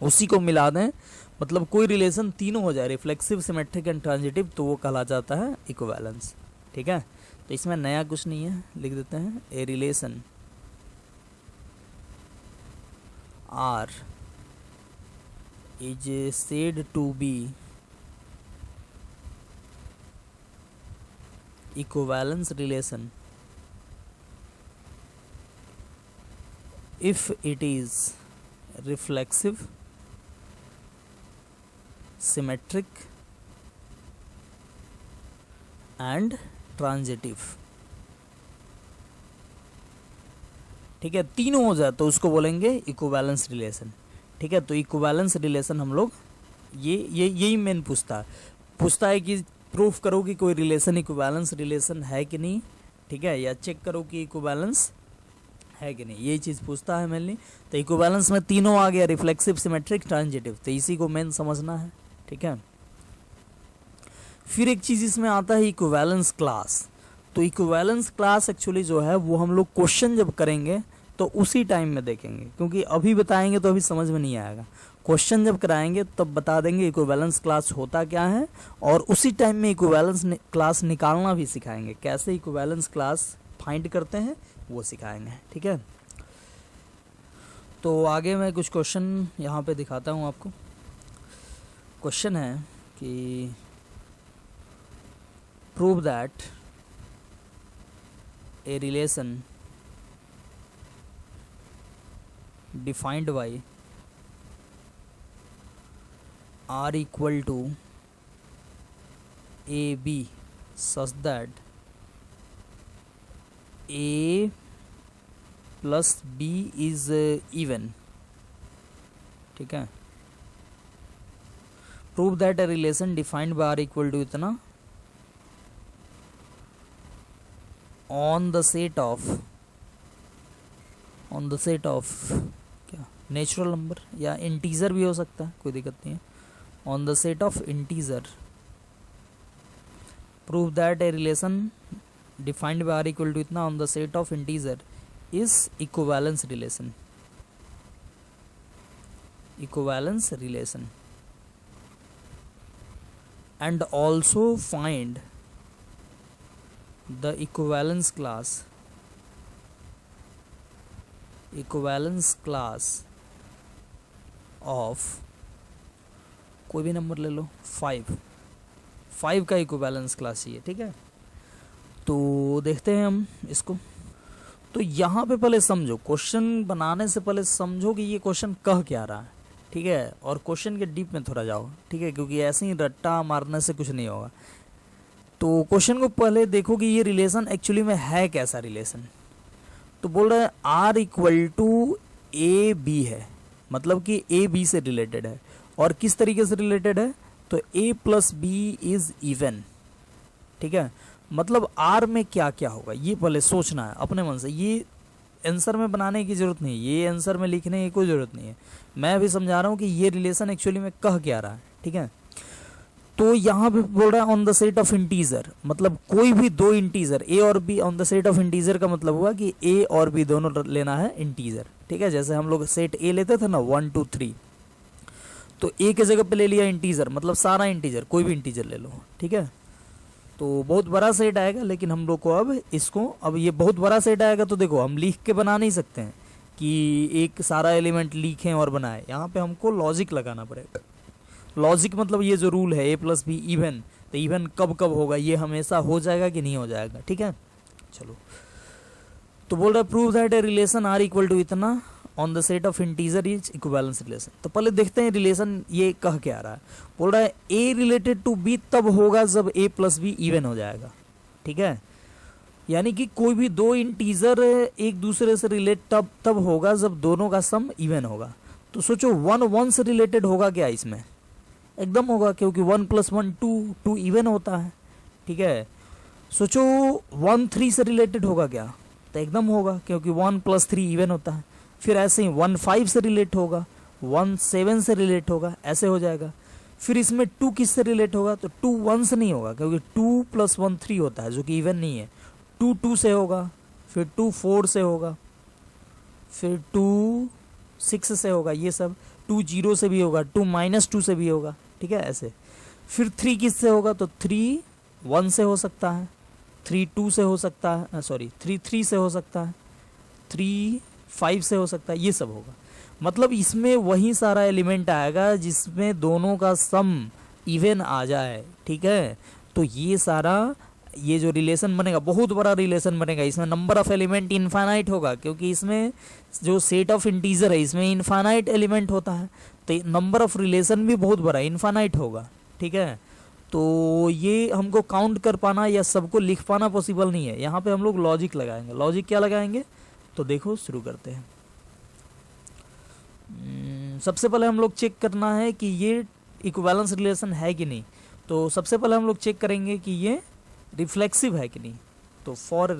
उसी को मिला दें, मतलब कोई रिलेशन तीनों हो जाए, रिफ्लेक्सिव, सिमेट्रिक एंड ट्रांजिटिव, तो वो कहला जाता है इक्विवेलेंस, ठीक है। तो इसमें नया कुछ नहीं है, लिख देते हैं a relation R is said to be equivalence relation if it is reflexive, symmetric and transitive, ठीक है। तीनों हो जाए तो उसको बोलेंगे इक्विवेलेंस रिलेशन, ठीक है। तो इक्विवेलेंस रिलेशन हम लोग यही मेन पूछता है कि प्रूफ करो कि कोई रिलेशन इक्विवेलेंस रिलेशन है कि नहीं, ठीक है, या चेक करो कि इक्विवेलेंस है कि नहीं, यही चीज़ पूछता है मेनली। तो इक्विवेलेंस में तीनों आ गया, रिफ्लेक्सिव, सिमेट्रिक, ट्रांजिटिव, तो इसी को मेन समझना है, ठीक है। फिर एक चीज़ इसमें आता है इक्विवेलेंस क्लास। तो इक्विवेलेंस क्लास एक्चुअली जो है वो हम लोग क्वेश्चन जब करेंगे तो उसी टाइम में देखेंगे, क्योंकि अभी बताएंगे तो अभी समझ में नहीं आएगा। क्वेश्चन जब कराएंगे तब बता देंगे इक्विवेलेंस क्लास होता क्या है, और उसी टाइम में इक्विवेलेंस क्लास निकालना भी सिखाएंगे, कैसे इक्विवेलेंस क्लास फाइंड करते हैं वो सिखाएंगे, ठीक है। तो आगे मैं कुछ क्वेश्चन यहाँ पे दिखाता हूँ आपको। क्वेश्चन है कि prove that a relation defined by R equal to AB such that A plus B is even, ठीक है। Prove that a relation defined by R equal to इतना ऑन द सेट ऑफ क्या नेचुरल नंबर या इंटीजर भी हो सकता है, कोई दिक्कत नहीं है, on the set of integer. Prove that a relation defined by R equal to इतना on the set of integer is equivalence relation and also find the equivalence class of कोई भी नंबर ले लो 5 का इक्विवेलेंस क्लास चाहिए, ठीक है। तो देखते हैं हम इसको। तो यहाँ पे पहले समझो, क्वेश्चन बनाने से पहले समझो कि ये क्वेश्चन कह क्या रहा है, ठीक है, और क्वेश्चन के डीप में थोड़ा जाओ, ठीक है, क्योंकि ऐसे ही रट्टा मारने से कुछ नहीं होगा। तो क्वेश्चन को पहले देखो कि ये रिलेशन एक्चुअली में है कैसा रिलेशन। तो बोल रहा है R equal to a b है, मतलब कि ए बी से रिलेटेड है, और किस तरीके से रिलेटेड है, तो a plus B is even, ठीक है। मतलब आर में क्या क्या होगा ये पहले सोचना है अपने मन से, ये आंसर में बनाने की जरूरत नहीं है, ये आंसर में लिखने की कोई जरूरत नहीं है, मैं अभी समझा रहा हूँ कि ये रिलेशन एक्चुअली में कह क्या रहा है, ठीक है। तो यहाँ पे बोल रहा है on the set of integer, मतलब कोई भी दो इंटीजर ए और b, on the set of integer का मतलब हुआ कि ए और बी दोनों लेना है इंटीजर, ठीक है। जैसे हम लोग सेट ए लेते थे ना 1 2 3, तो ए के जगह पे ले लिया इंटीजर, मतलब सारा इंटीजर, कोई भी इंटीजर ले लो, ठीक है। तो बहुत बड़ा सेट आएगा, लेकिन हम लोग को अब ये बहुत बड़ा सेट आएगा, तो देखो हम लिख के बना नहीं सकते हैं कि एक सारा एलिमेंट लिखें और बनाए, यहाँ पे हमको लॉजिक लगाना पड़ेगा। लॉजिक मतलब ये जो रूल है ए प्लस बी इवन, तो इवन कब कब होगा, ये हमेशा हो जाएगा कि नहीं हो जाएगा, ठीक है। चलो, तो बोल रहा है prove that a relation R equal to इतना on the set of integer is equivalence relation. तो पहले देखते हैं रिलेशन ये कह के आ रहा है। बोल रहा है ए रिलेटेड टू बी तब होगा जब ए प्लस बी इवन हो जाएगा, ठीक है। यानी कि कोई भी दो इंटीजर एक दूसरे से रिलेट तब होगा जब दोनों का सम इवन होगा। तो सोचो 1 1 से रिलेटेड होगा क्या, इसमें एकदम होगा, क्योंकि 1 + 1 2 इवन होता है, ठीक है। सोचो 1 3 से रिलेटेड होगा क्या, तो एकदम होगा, क्योंकि 1 + 3 इवन होता है। फिर ऐसे ही 1 5 से रिलेट होगा, 1 7 से रिलेट होगा, ऐसे हो जाएगा। फिर इसमें 2 किससे रिलेट होगा, तो 2 1 से नहीं होगा, क्योंकि 2 + 1 3 होता है, जो कि इवन नहीं है। 2 2 से होगा, फिर 2 4 से होगा, फिर 2 6 से होगा, ये सब 2 0 से भी होगा, 2 -2 से भी होगा, ठीक है, ऐसे। फिर 3 किससे होगा, तो 3 1 से हो सकता है, 3 2 से हो सकता है, 3 3 से हो सकता है, 3 5 से हो सकता है, ये सब होगा। मतलब इसमें वही सारा एलिमेंट आएगा जिसमें दोनों का सम इवन आ जाए, ठीक है। तो ये सारा ये जो रिलेशन बनेगा बहुत बड़ा रिलेशन बनेगा, इसमें नंबर ऑफ एलिमेंट इनफाइनाइट होगा, क्योंकि इसमें जो सेट ऑफ इंटीजर है इसमें इनफाइनाइट एलिमेंट होता है, तो नंबर ऑफ रिलेशन भी बहुत बड़ा इनफाइनाइट होगा, ठीक है। तो ये हमको काउंट कर पाना या सबको लिख पाना पॉसिबल नहीं है, यहाँ पे हम लोग लॉजिक लगाएंगे। लॉजिक क्या लगाएंगे, तो देखो शुरू करते हैं। सबसे पहले हम लोग चेक करना है कि ये इक्विवेलेंस रिलेशन है कि नहीं। तो सबसे पहले हम लोग चेक करेंगे कि ये रिफ्लेक्सिव है कि नहीं। तो फॉर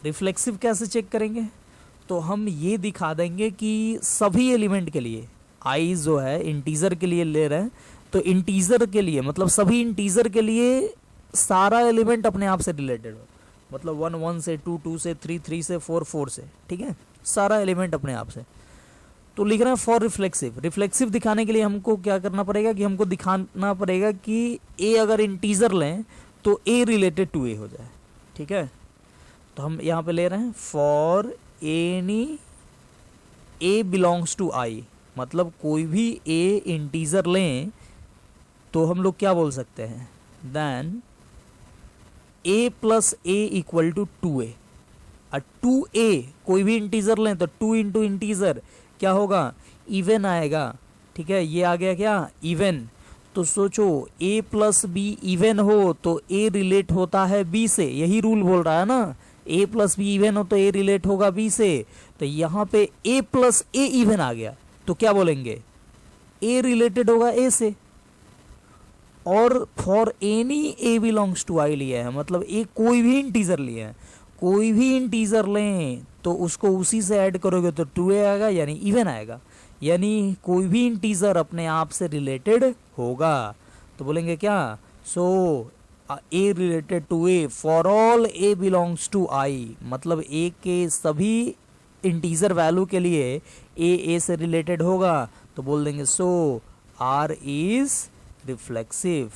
रिफ्लेक्सिव कैसे चेक करेंगे, तो हम ये दिखा देंगे कि सभी एलिमेंट के लिए आई जो है इंटीजर के लिए ले रहे हैं, तो इंटीजर के लिए मतलब सभी इंटीजर के लिए सारा एलिमेंट अपने आप से रिलेटेड हो। मतलब 1 1 से 2 2 से 3 3 से 4 4 से, ठीक है, सारा एलिमेंट अपने आप से। तो लिख रहे हैं फॉर रिफ्लेक्सिव, रिफ्लेक्सिव दिखाने के लिए हमको क्या करना पड़ेगा कि हमको दिखाना पड़ेगा कि ए अगर इंटीजर लें तो ए रिलेटेड टू ए हो जाए, ठीक है। तो हम यहाँ पे ले रहे हैं for any a belongs to I, मतलब कोई भी ए इंटीजर लें तो हम लोग क्या बोल सकते हैं, then a plus a equal to 2a। और 2a कोई भी इंटीजर लें तो 2 इंटू इंटीजर क्या होगा, इवन आएगा, ठीक है। ये आ गया क्या, इवन। तो सोचो a प्लस बी इवन हो तो a रिलेट होता है b से, यही रूल बोल रहा है ना, a प्लस बी इवन हो तो a रिलेट होगा b से। तो यहाँ पे a प्लस a इवन आ गया तो क्या बोलेंगे, a रिलेटेड होगा a से। और for any a belongs to I लिया है, मतलब ए कोई भी इंटीजर लिया है, कोई भी इंटीजर लें तो उसको उसी से ऐड करोगे तो 2a आएगा, यानी इवन आएगा, यानी कोई भी इंटीजर अपने आप से रिलेटेड होगा। तो बोलेंगे क्या, so a related to a for all a belongs to I, मतलब ए के सभी इंटीजर वैल्यू के लिए ए से रिलेटेड होगा। तो बोल देंगे सो आर इज रिफ्लेक्सिव,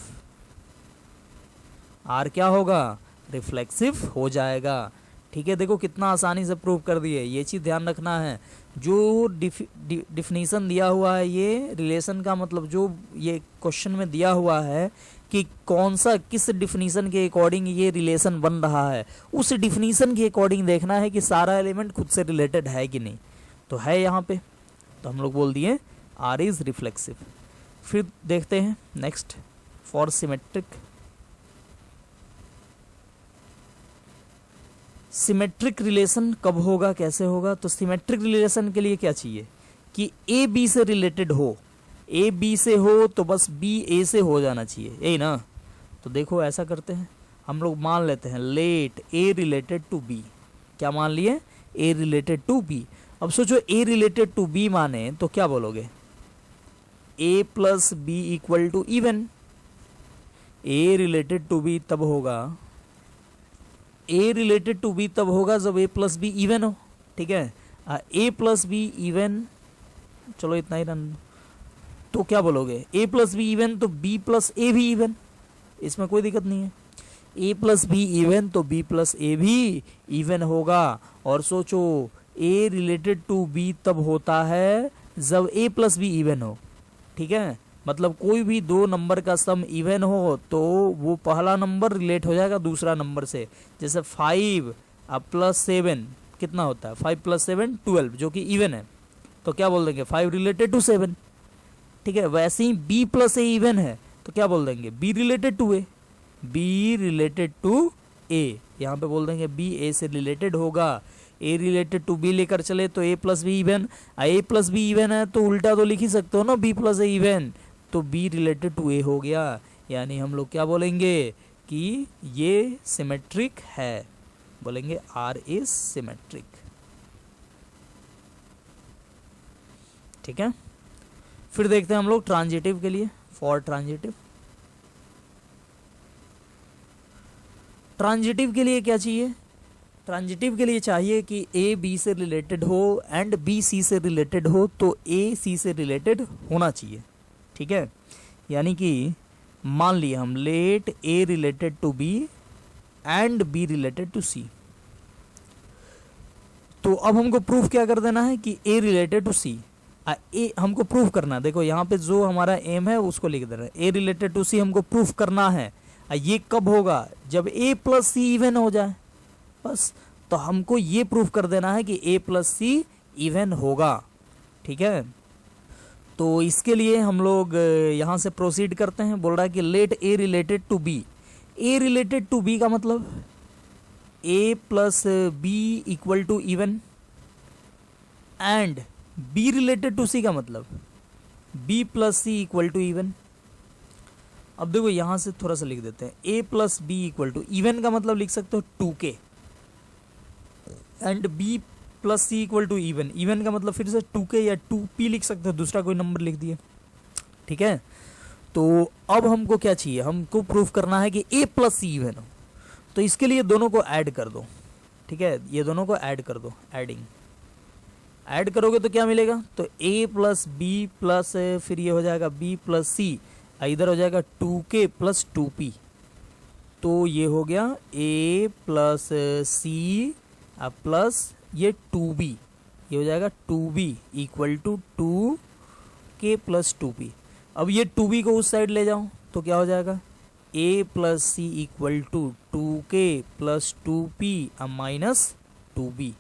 आर क्या होगा, रिफ्लेक्सिव हो जाएगा, ठीक है। देखो कितना आसानी से प्रूव कर दिए, ये चीज ध्यान रखना है। जो डिफिनीशन दिया हुआ है, ये रिलेशन का मतलब जो ये क्वेश्चन में दिया हुआ है कि कौन सा किस डिफिनीशन के अकॉर्डिंग ये रिलेशन बन रहा है, उस डिफिनीशन के अकॉर्डिंग देखना है कि सारा एलिमेंट खुद से रिलेटेड है कि नहीं। तो है यहाँ पे, तो हम लोग बोल दिए आर इज रिफ्लेक्सिव। फिर देखते हैं next, for symmetric. Symmetric relation कब होगा, कैसे होगा, तो सिमेट्रिक रिलेशन के लिए क्या चाहिए कि ए बी से रिलेटेड हो, ए बी से हो तो बस बी ए से हो जाना चाहिए, यही ना। तो देखो ऐसा करते हैं, हम लोग मान लेते हैं let a related to b, क्या मान लिए, ए रिलेटेड टू बी। अब सोचो ए रिलेटेड टू बी माने तो क्या बोलोगे, a plus b equal to even. A related to b तब होगा, ए रिलेटेड टू बी तब होगा जब ए प्लस बी इवन हो, ठीक है। ए प्लस बी इवन, चलो इतना ही रन, तो क्या बोलोगे, ए प्लस बी इवन तो बी प्लस ए भी इवन, इसमें कोई दिक्कत नहीं है। ए प्लस बी इवन तो बी प्लस ए भी इवन होगा। और सोचो ए रिलेटेड टू बी तब होता है जब ए प्लस बी इवन हो, ठीक है। मतलब कोई भी दो नंबर का सम इवन हो तो वो पहला नंबर रिलेट हो जाएगा दूसरा नंबर से। जैसे 5 प्लस 7 कितना होता है, 5 प्लस 7 12, जो कि इवन है, तो क्या बोल देंगे 5 रिलेटेड टू 7, ठीक है। वैसे ही बी प्लस ए इवन है तो क्या बोल देंगे b related to a, b related to a, यहाँ पे बोल देंगे बी ए से रिलेटेड होगा। ए रिलेटेड टू बी लेकर चले तो a plus b even, a plus b even है तो उल्टा तो लिख ही सकते हो ना, बी प्लस ए इवन, तो बी रिलेटेड टू ए हो गया। यानी हम लोग क्या बोलेंगे कि ये सिमेट्रिक है, बोलेंगे आर इज सिमेट्रिक, ठीक है। फिर देखते हैं हम लोग ट्रांजिटिव के लिए, फॉर ट्रांजिटिव। ट्रांजिटिव के लिए क्या चाहिए, ट्रांजिटिव के लिए चाहिए कि ए बी से रिलेटेड हो एंड बी सी से रिलेटेड हो तो ए सी से रिलेटेड होना चाहिए, ठीक है। यानी कि मान लिए हम let a related to b and B related to c, तो अब हमको प्रूफ क्या कर देना है कि ए रिलेटेड टू सी, ए हमको प्रूफ करना है। देखो यहाँ पे जो हमारा एम है उसको लिख देना है, ए रिलेटेड टू सी हमको प्रूफ करना है। ये कब होगा, जब ए प्लस सी इवन हो जाए, बस। तो हमको ये प्रूफ कर देना है कि ए प्लस सी इवन होगा, ठीक है। तो इसके लिए हम लोग यहां से प्रोसीड करते हैं। बोल रहा है कि let a related to b, a related to b का मतलब a plus b equal to even, and B related to c का मतलब b plus c equal to even. अब देखो यहां से थोड़ा सा लिख देते हैं, a plus b equal to even का मतलब लिख सकते हो 2k, and b plus c equal to even, even का मतलब फिर से 2k या 2p लिख सकते हो, दूसरा कोई नंबर लिख दिए, ठीक है। तो अब हमको क्या चाहिए, हमको प्रूफ करना है कि a प्लस सी इवन हो। तो इसके लिए दोनों को ऐड कर दो, ठीक है, ये दोनों को ऐड कर दो, ऐड करोगे तो क्या मिलेगा, तो a प्लस बी प्लस फिर ये हो जाएगा b प्लस सी, इधर हो जाएगा 2k प्लस 2p, तो ये हो गया a प्लस सी प्लस ये 2b, ये हो जाएगा 2b equal to 2k plus 2p। अब ये 2b को उस साइड ले जाओ तो क्या हो जाएगा, a plus c equal to 2k plus 2p minus 2b।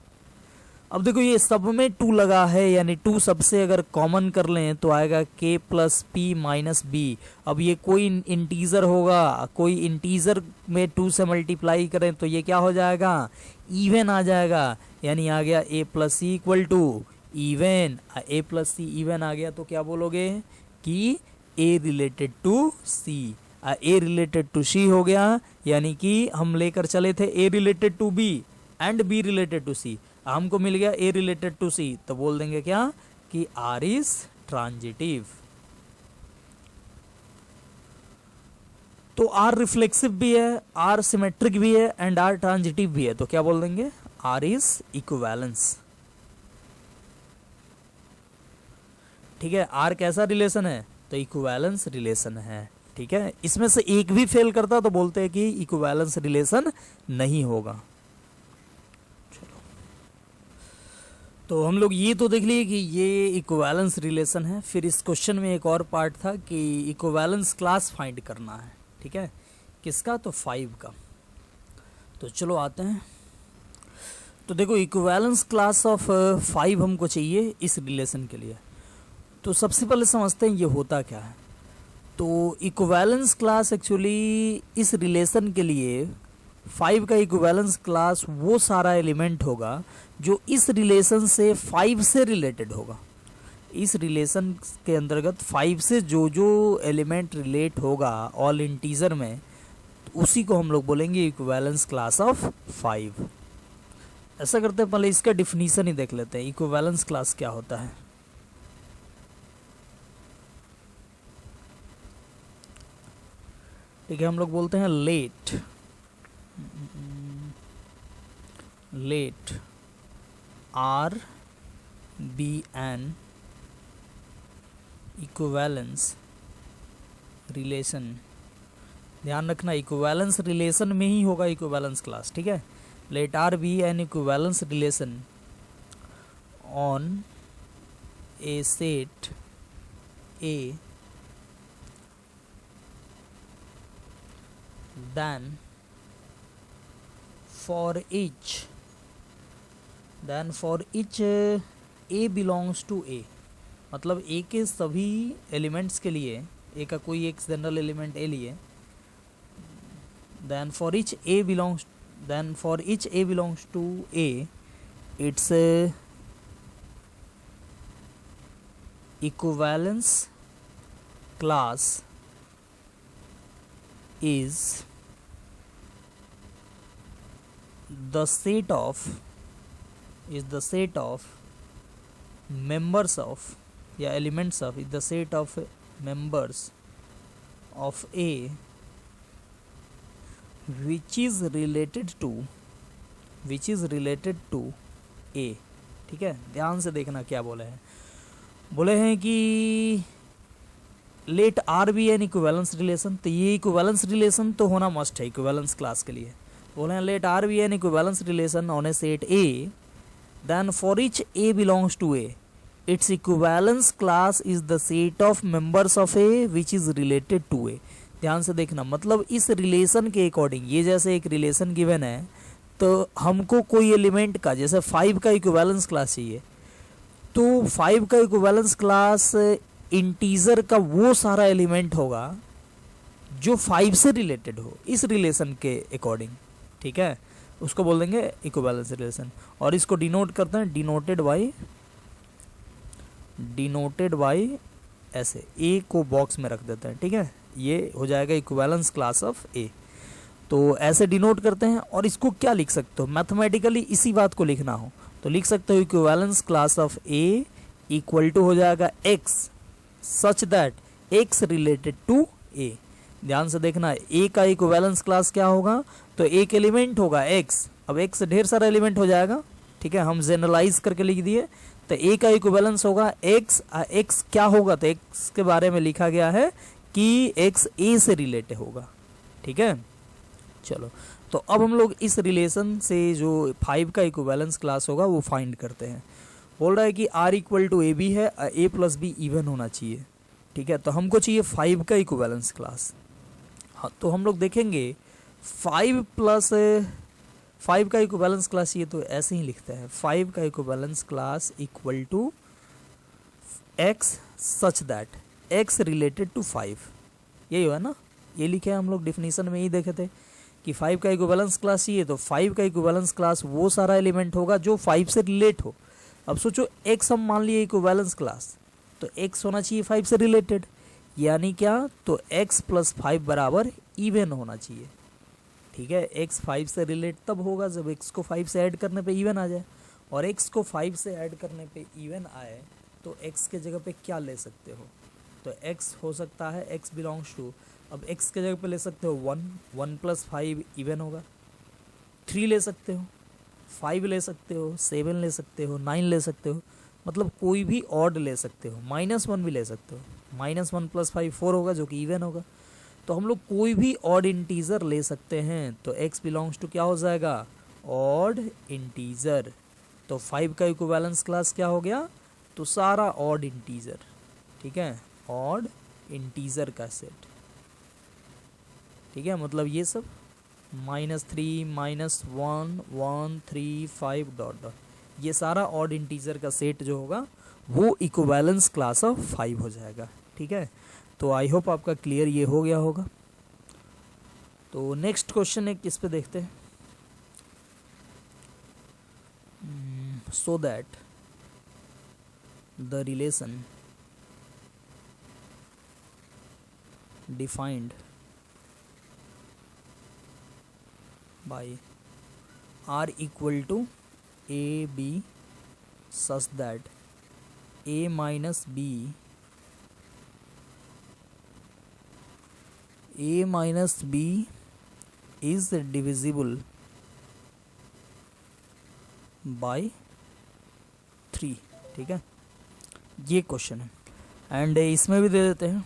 अब देखो ये सब में 2 लगा है, यानी 2 सबसे अगर कॉमन कर लें तो आएगा k plus p minus b. अब ये कोई इंटीजर होगा, कोई इंटीजर में 2 से मल्टीप्लाई करें तो ये क्या हो जाएगा, इवन आ जाएगा, यानी आ गया a plus c equal to even, a plus c even आ गया तो क्या बोलोगे कि a related to c, a related to c हो गया, यानी कि हम लेकर चले थे a related to b and b related to c, हमको मिल गया a रिलेटेड टू c, तो बोल देंगे क्या कि r इज ट्रांजिटिव। तो r रिफ्लेक्सिव भी है, r सिमेट्रिक भी है एंड r ट्रांजिटिव भी है, तो क्या बोल देंगे r इज इक्विवेलेंस। ठीक है, r कैसा रिलेशन है, तो इक्विवेलेंस रिलेशन है। ठीक है, इसमें से एक भी फेल करता तो बोलते हैं कि इक्विवेलेंस रिलेशन नहीं होगा। तो हम लोग ये तो देख लिए कि ये इक्विवेलेंस रिलेशन है। फिर इस क्वेश्चन में एक और पार्ट था कि इक्विवेलेंस क्लास फाइंड करना है। ठीक है, किसका, तो 5 का। तो चलो आते हैं। तो देखो इक्विवेलेंस क्लास ऑफ 5 हमको चाहिए इस रिलेशन के लिए। तो सबसे पहले समझते हैं ये होता क्या है। तो इक्विवेलेंस क्लास एक्चुअली इस रिलेशन के लिए 5 का इक्विवेलेंस क्लास वो सारा एलिमेंट होगा जो इस रिलेशन से 5 से रिलेटेड होगा। इस रिलेशन के अंतर्गत 5 से जो जो एलिमेंट रिलेट होगा ऑल इंटीजर में, तो उसी को हम लोग बोलेंगे इक्विवेलेंस क्लास ऑफ 5। ऐसा करते हैं, पहले इसका डिफिनीशन ही देख लेते हैं, इक्विवेलेंस क्लास क्या होता है। ठीक है, हम लोग बोलते हैं let R be an equivalence relation. ध्यान रखना इक्विवेलेंस रिलेशन में ही होगा इक्विवेलेंस क्लास। ठीक है, let R be an equivalence relation on a set A then for each a belongs to a, मतलब a के सभी एलिमेंट्स के लिए, a का कोई एक जनरल एलिमेंट a लिए, then for each a belongs to a, its equivalence class is the set of members of या elements of is the set of members of A which is related to A। ठीक है, ध्यान से देखना क्या बोले हैं। बोले हैं कि let R be an equivalence relation, तो ये इक्विवेलेंस रिलेशन तो होना मस्ट है इक्विवेलेंस क्लास के लिए। बोले हैं let R be an equivalence relation on a set A, then for each a belongs to A, its equivalence class is the set of members of A which is related to a. ध्यान से देखना, मतलब इस रिलेशन के अकॉर्डिंग, ये जैसे एक रिलेशन गिवन है तो हमको कोई एलिमेंट का, जैसे 5 का इक्विवेलेंस क्लास चाहिए, तो 5 का इक्विवेलेंस क्लास इंटीजर का वो सारा एलिमेंट होगा जो 5 से रिलेटेड हो इस रिलेशन के अकॉर्डिंग। ठीक है, उसको बोल देंगे इक्विवेलेंस रिलेशन। और इसको डिनोट करते हैं डिनोटेड बाय ऐसे, ए को बॉक्स में रख देते हैं। ठीक है, ये हो जाएगा इक्विवेलेंस क्लास ऑफ ए। तो ऐसे डिनोट करते हैं। और इसको क्या लिख सकते हो, मैथमेटिकली इसी बात को लिखना हो तो लिख सकते हो equivalence class of a equal to हो जाएगा x such that x related to a. ध्यान से देखना, ए का इक्विवेलेंस क्लास क्या होगा, तो एक एलिमेंट होगा एक्स, अब एक्स से ढेर सारा एलिमेंट हो जाएगा, ठीक है, हम जनरलाइज करके लिख दिए, तो ए का इक्विवेलेंस होगा एक्स, एक्स क्या होगा, तो एक्स के बारे में लिखा गया है कि एक्स ए से रिलेटेड होगा, ठीक है। चलो, तो अब हम लोग इस रिलेशन से जो 5 का इक्विवेलेंस क्लास होगा वो फाइंड करते हैं। बोल रहा है कि R equal to a b है, ए प्लस बी इवन होना चाहिए, ठीक है, तो हमको चाहिए 5 का इक्विवेलेंस क्लास। हाँ, तो हम लोग देखेंगे 5 प्लस 5 का इक्विवेलेंस क्लास, ये तो ऐसे ही लिखते हैं, 5 का equivalence class equal to x such that x related to 5, यही हुआ ना, ये लिखे हम लोग डिफिनीशन में ही देखे थे कि 5 का इक्विवेलेंस क्लास चाहिए, तो 5 का इक्विवेलेंस क्लास वो सारा एलिमेंट होगा जो 5 से रिलेट हो। अब सोचो x हम मान लिए इक्विवेलेंस क्लास, तो x होना चाहिए 5 से रिलेटेड, यानी क्या, तो x प्लस 5 बराबर इवन होना चाहिए, ठीक है। x 5 से रिलेट तब होगा जब x को 5 से ऐड करने पे इवन आ जाए, और x को 5 से ऐड करने पे इवन आए तो x के जगह पे क्या ले सकते हो, तो x हो सकता है x बिलोंग्स टू, अब x के जगह पे ले सकते हो 1, 1 प्लस 5 इवन होगा, 3 ले सकते हो, 5 ले सकते हो, 7 ले सकते हो, 9 ले सकते हो, मतलब कोई भी ऑड ले सकते हो, -1 भी ले सकते हो, -1 प्लस 5 4 होगा जो कि इवन होगा, तो हम लोग कोई भी ऑड इंटीजर ले सकते हैं, तो x बिलोंग्स टू क्या हो जाएगा, ऑड इंटीजर, तो 5 का इक्विवेलेंस क्लास क्या हो गया, तो सारा ऑड इंटीजर, ठीक है, ऑड इंटीजर का सेट, ठीक है, मतलब ये सब -3 -1 1 3 5 डॉट डॉट, ये सारा ऑड इंटीजर का सेट जो होगा वो इक्विवेलेंस क्लास ऑफ 5 हो जाएगा, ठीक है। तो आई होप आपका क्लियर ये हो गया होगा। तो नेक्स्ट क्वेश्चन है, किस पे देखते हैं, सो that the relation defined by r equal to a b such that a minus b is divisible by 3, ठीक है, ये क्वेश्चन है। एंड इसमें भी दे देते हैं,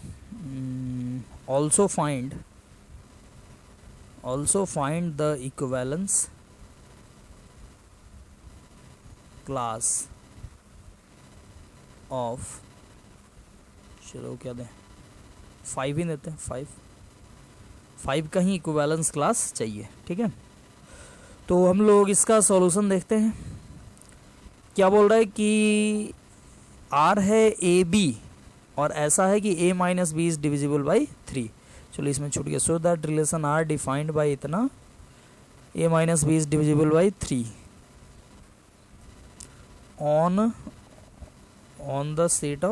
also find the equivalence class of, चलो क्या दें, 5 ही देते हैं, 5 का ही इक्विवेलेंस क्लास चाहिए, ठीक है। तो हम लोग इसका सॉल्यूशन देखते हैं, क्या बोल रहा है कि R है ए बी और ऐसा है कि a minus b is divisible by 3, चलो इसमें छूट गया, so that relation R defined by इतना a minus b is divisible by 3 on the set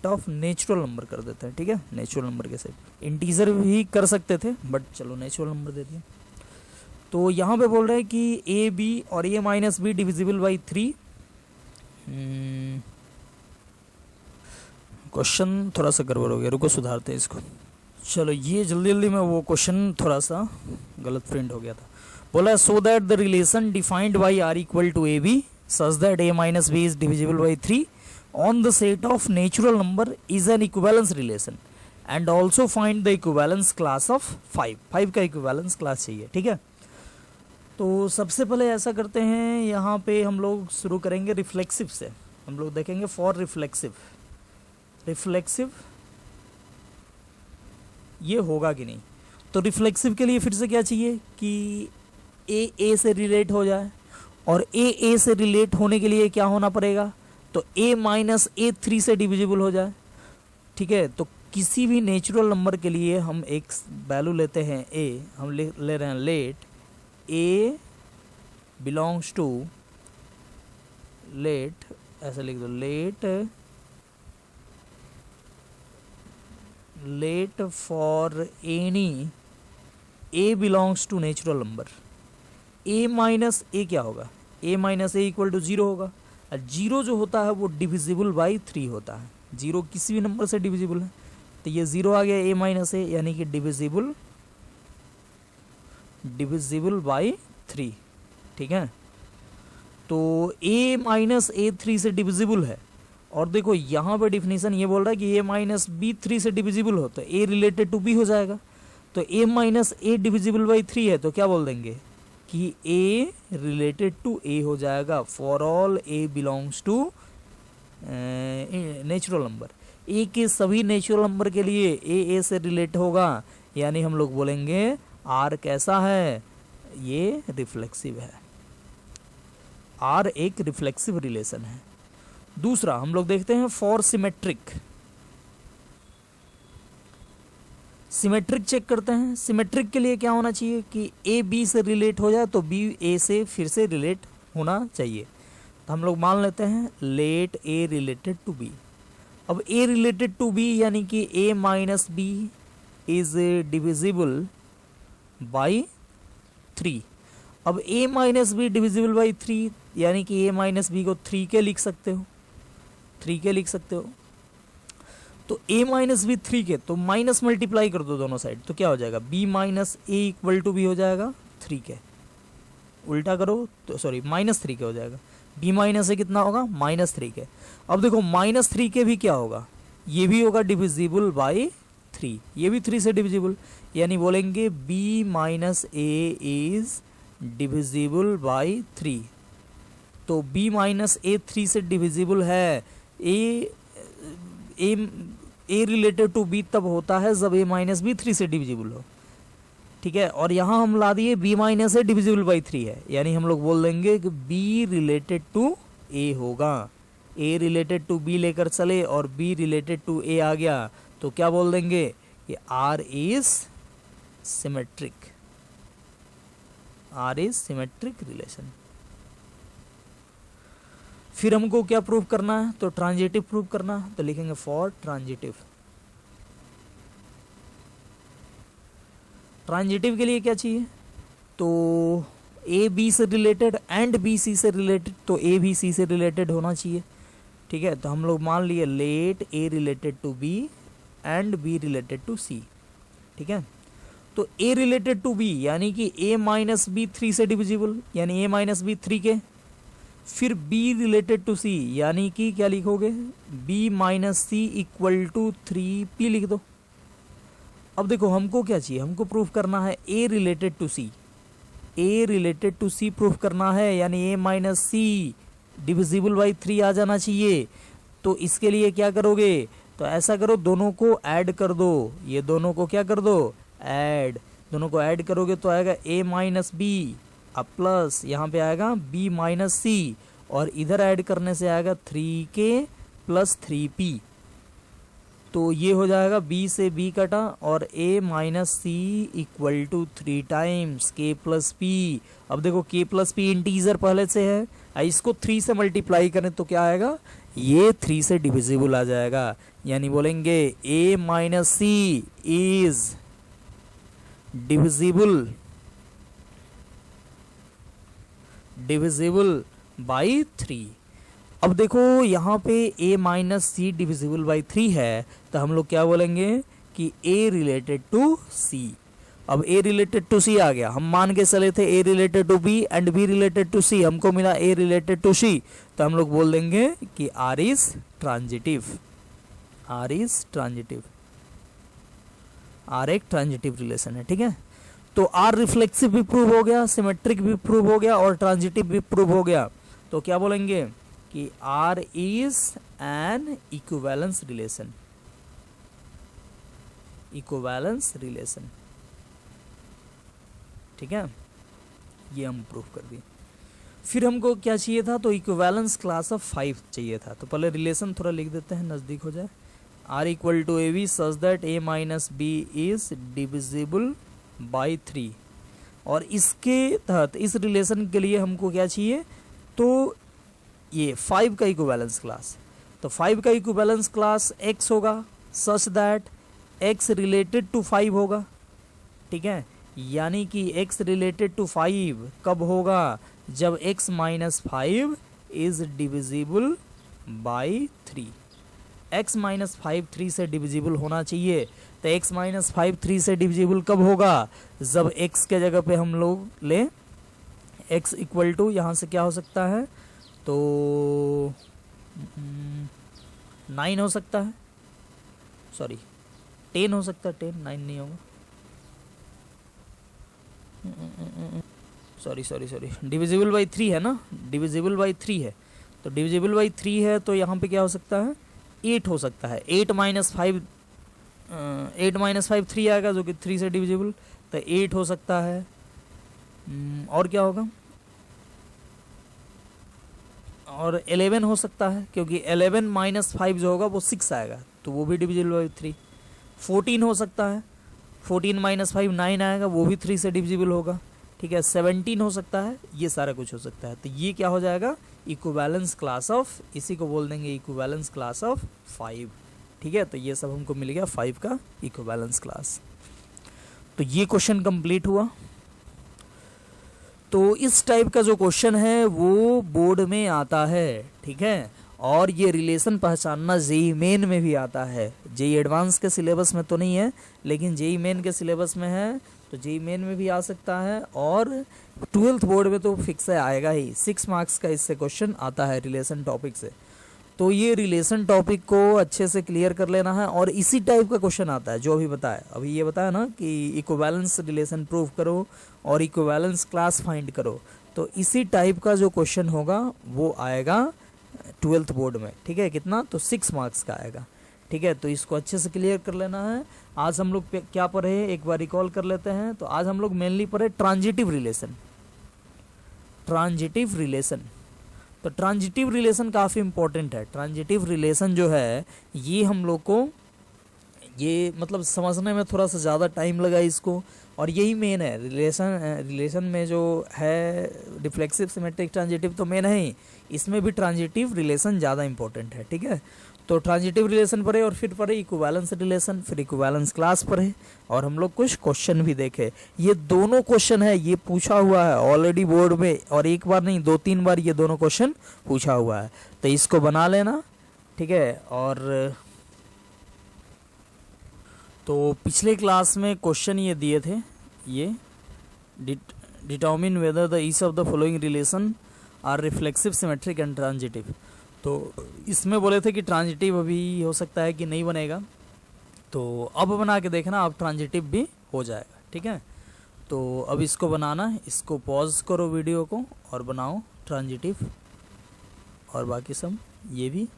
of natural number कर देते हैं, ठीक है, नेचुरल नंबर के सेट, इंटीजर भी कर सकते थे बट चलो नेचुरल नंबर दे दिए। तो यहाँ पे बोल रहे हैं कि ए बी और a minus b divisible by 3, question थोड़ा सा गड़बड़ हो गया, रुको सुधारते हैं इसको। चलो ये जल्दी में वो क्वेश्चन थोड़ा सा गलत प्रिंट हो गया था। बोला so that the relation defined by R equal to a b such that a minus b is divisible by 3 on the set of natural number is an equivalence relation and also find the equivalence class of 5 का इक्विवेलेंस क्लास चाहिए, ठीक है। तो सबसे पहले ऐसा करते हैं, यहाँ पे हम लोग शुरू करेंगे रिफ्लेक्सिव से, हम लोग देखेंगे फॉर रिफ्लेक्सिव ये होगा कि नहीं। तो रिफ्लेक्सिव के लिए फिर से क्या चाहिए कि ए से रिलेट हो जाए, और ए से रिलेट होने के लिए क्या होना पड़ेगा, तो a माइनस ए 3 से डिविजिबल हो जाए, ठीक है। तो किसी भी नेचुरल नंबर के लिए हम एक वैल्यू लेते हैं a, हम ले रहे हैं let a belongs to, let ऐसे लिख दो, let for any a belongs to natural number, a minus a क्या होगा, a minus a equal to 0 होगा, और 0 जो होता है वो डिविजिबल बाई 3 होता है, 0 किसी भी नंबर से डिविजिबल है, तो ये 0 आ गया, a माइनस ए यानी कि डिविजिबल बाई 3, ठीक है। तो a माइनस ए 3 से डिविजिबल है, और देखो यहाँ पे डिफिनीशन ये बोल रहा है कि a माइनस बी 3 से डिविजिबल हो, तो a रिलेटेड टू b हो जाएगा। तो a minus A divisible by 3 है, तो क्या बोल देंगे कि a रिलेटेड टू a हो जाएगा for all a belongs to natural number. a के सभी नेचुरल नंबर के लिए a से रिलेट होगा, यानी हम लोग बोलेंगे r कैसा है, ये रिफ्लेक्सिव है। r एक रिफ्लेक्सिव रिलेशन है। दूसरा हम लोग देखते हैं फॉर सिमेट्रिक। सिमेट्रिक चेक करते हैं। सिमेट्रिक के लिए क्या होना चाहिए कि a b से रिलेट हो जाए तो b a से फिर से रिलेट होना चाहिए। तो हम लोग मान लेते हैं let a related to b। अब a रिलेटेड टू b यानी कि a minus b is divisible by 3। अब a minus b divisible by 3 यानी कि a माइनस बी को 3k लिख सकते हो, 3k लिख सकते हो। तो a माइनस बी 3k, तो माइनस मल्टीप्लाई कर दो दोनों साइड, तो क्या हो जाएगा b minus a equal to b हो जाएगा 3k। उल्टा करो तो सॉरी माइनस 3k हो जाएगा, b माइनस ए कितना होगा माइनस 3k। अब देखो माइनस 3k भी क्या होगा, ये भी होगा डिविजिबल बाई 3, ये भी 3 से डिविजिबल, यानी बोलेंगे b minus A is divisible by 3। तो b माइनस ए 3 से डिविजिबल है। a रिलेटेड टू b तब होता है जब a माइनस बी 3 से डिविजिबल हो, ठीक है। और यहाँ हम ला दिए b minus A divisible by 3 है, यानी हम लोग बोल देंगे कि b रिलेटेड टू a होगा। a रिलेटेड टू b लेकर चले और b रिलेटेड टू a आ गया, तो क्या बोल देंगे कि r is symmetric, r is symmetric relation. फिर हमको क्या प्रूव करना है, तो ट्रांजिटिव प्रूव करना है, तो लिखेंगे फॉर ट्रांजिटिव। ट्रांजिटिव के लिए क्या चाहिए, तो ए बी से रिलेटेड एंड बी सी से रिलेटेड, तो ए भी सी से रिलेटेड होना चाहिए, ठीक है। तो हम लोग मान लिए let a related to b and B related to c, ठीक है। तो ए रिलेटेड टू बी यानी कि ए माइनस बी 3 से डिविजिबल, यानी ए माइनस बी 3k। फिर b रिलेटेड टू c यानी कि क्या लिखोगे b minus c equal to 3p लिख दो। अब देखो हमको क्या चाहिए, हमको प्रूफ करना है a related to c, a related to c proof करना है, यानी a minus c divisible by 3 आ जाना चाहिए। तो इसके लिए क्या करोगे, तो ऐसा करो दोनों को ऐड कर दो, ये दोनों को क्या कर दो ऐड, दोनों को ऐड करोगे तो आएगा a माइनस बी अब प्लस यहाँ पे आएगा b माइनस सी, और इधर ऐड करने से आएगा 3k प्लस 3p। तो ये हो जाएगा b से b कटा और a minus c equal to 3 times k plus p। अब देखो k प्लस p इंटीजर पहले से है, इसको 3 से मल्टीप्लाई करें तो क्या आएगा, ये 3 से डिविजिबल आ जाएगा, यानी बोलेंगे a minus c is divisible by 3। अब देखो यहाँ पे a minus c divisible by 3 है, तो हम लोग क्या बोलेंगे कि a रिलेटेड टू c। अब a रिलेटेड टू c आ गया, हम मान के चले थे a related to b and b related to c, हमको मिला a रिलेटेड टू c, तो हम लोग बोल देंगे कि r is transitive, r is transitive, r एक ट्रांजिटिव रिलेशन है, ठीक है। तो R रिफ्लेक्सिव भी प्रूव हो गया, सिमेट्रिक भी प्रूव हो गया और ट्रांजिटिव भी प्रूव हो गया। तो क्या बोलेंगे कि R is an equivalence relation, equivalence relation, ठीक है, ये हम प्रूव कर दिए। फिर हमको क्या चाहिए था, तो इक्विवेलेंस क्लास ऑफ 5 चाहिए था। तो पहले रिलेशन थोड़ा लिख देते हैं, नजदीक हो जाए। R equal to a b such that a minus b is divisible by 3, और इसके तहत इस रिलेशन के लिए हमको क्या चाहिए, तो ये 5 का इक्विवेलेंस क्लास। तो 5 का इक्विवेलेंस क्लास x होगा such that x related to 5 होगा, ठीक है, यानी कि x रिलेटेड टू 5 कब होगा, जब x minus 5 is divisible by 3। x minus 5 3 से डिविजिबल होना चाहिए। तो x माइनस 5 3 से डिविजिबल कब होगा, जब x के जगह पे हम लोग ले x इक्वल टू, यहाँ से क्या हो सकता है, तो 9 हो सकता है, सॉरी 10 हो सकता है, 10 9 नहीं होगा, सॉरी डिविजिबल बाई 3 है ना, डिविजिबल बाई 3 है, तो डिविजिबल बाई 3 है, तो यहाँ पे क्या हो सकता है, 8 हो सकता है। 8 माइनस 5 3 आएगा जो कि 3 से डिविजिबल, तो 8 हो सकता है। और क्या होगा, और 11 हो सकता है, क्योंकि 11 माइनस 5 जो होगा वो 6 आएगा, तो वो भी डिविजिबल बाई 3। 14 हो सकता है, 14 माइनस 5 9 आएगा, वो भी 3 से डिविजिबल होगा, ठीक है। 17 हो सकता है, ये सारा कुछ हो सकता है। तो ये क्या हो जाएगा, इक्विवेलेंस क्लास ऑफ, इसी को बोल देंगे इक्विवेलेंस क्लास ऑफ 5, ठीक है। तो ये सब हमको मिल गया 5 का इक्विवेलेंस क्लास। तो ये क्वेश्चन कंप्लीट हुआ। तो इस टाइप का जो क्वेश्चन है वो बोर्ड में आता है, ठीक है। और ये रिलेशन पहचानना जेई मेन में भी आता है। जेई एडवांस के सिलेबस में तो नहीं है, लेकिन जेई मेन के सिलेबस में है, तो जेई मेन में भी आ सकता है, और 12th बोर्ड में तो फिक्स है, आएगा ही। 6 मार्क्स का इससे क्वेश्चन आता है रिलेशन टॉपिक से। तो ये रिलेशन टॉपिक को अच्छे से क्लियर कर लेना है। और इसी टाइप का क्वेश्चन आता है जो अभी बताया, अभी ये बताया ना कि इक्विवेलेंस रिलेशन प्रूव करो और इक्विवेलेंस क्लास फाइंड करो, तो इसी टाइप का जो क्वेश्चन होगा वो आएगा 12th बोर्ड में, ठीक है। कितना, तो 6 मार्क्स का आएगा, ठीक है। तो इसको अच्छे से क्लियर कर लेना है। आज हम लोग क्या पढ़े, एक बार रिकॉल कर लेते हैं। तो आज हम लोग मेनली पढ़े ट्रांजिटिव रिलेशन। ट्रांजिटिव रिलेशन, तो ट्रांजिटिव रिलेशन काफ़ी इंपॉर्टेंट है। ट्रांजिटिव रिलेशन जो है ये हम लोग को, ये मतलब समझने में थोड़ा सा ज़्यादा टाइम लगा इसको, और यही मेन है रिलेशन में जो है। रिफ्लेक्सिव सिमेट्रिक ट्रांजिटिव तो मेन है ही, इसमें भी ट्रांजिटिव रिलेशन ज़्यादा इंपॉर्टेंट है, ठीक है। तो ट्रांजिटिव रिलेशन पढ़े, और फिर पढ़े इक्विवेलेंस रिलेशन, फिर इक्विवेलेंस क्लास पढ़े, और हम लोग कुछ क्वेश्चन भी देखे। ये दोनों क्वेश्चन है, ये पूछा हुआ है ऑलरेडी बोर्ड में, और एक बार नहीं 2-3 बार ये दोनों क्वेश्चन पूछा हुआ है। तो इसको बना लेना, ठीक है। और तो पिछले क्लास में क्वेश्चन ये दिए थे, ये determine whether the each of the following relation are reflexive symmetric and transitive. तो इसमें बोले थे कि ट्रांजिटिव अभी हो सकता है कि नहीं बनेगा, तो अब बना के देखना, अब ट्रांजिटिव भी हो जाएगा, ठीक है। तो अब इसको बनाना, इसको पॉज करो वीडियो को और बनाओ ट्रांजिटिव, और बाकी सब ये भी।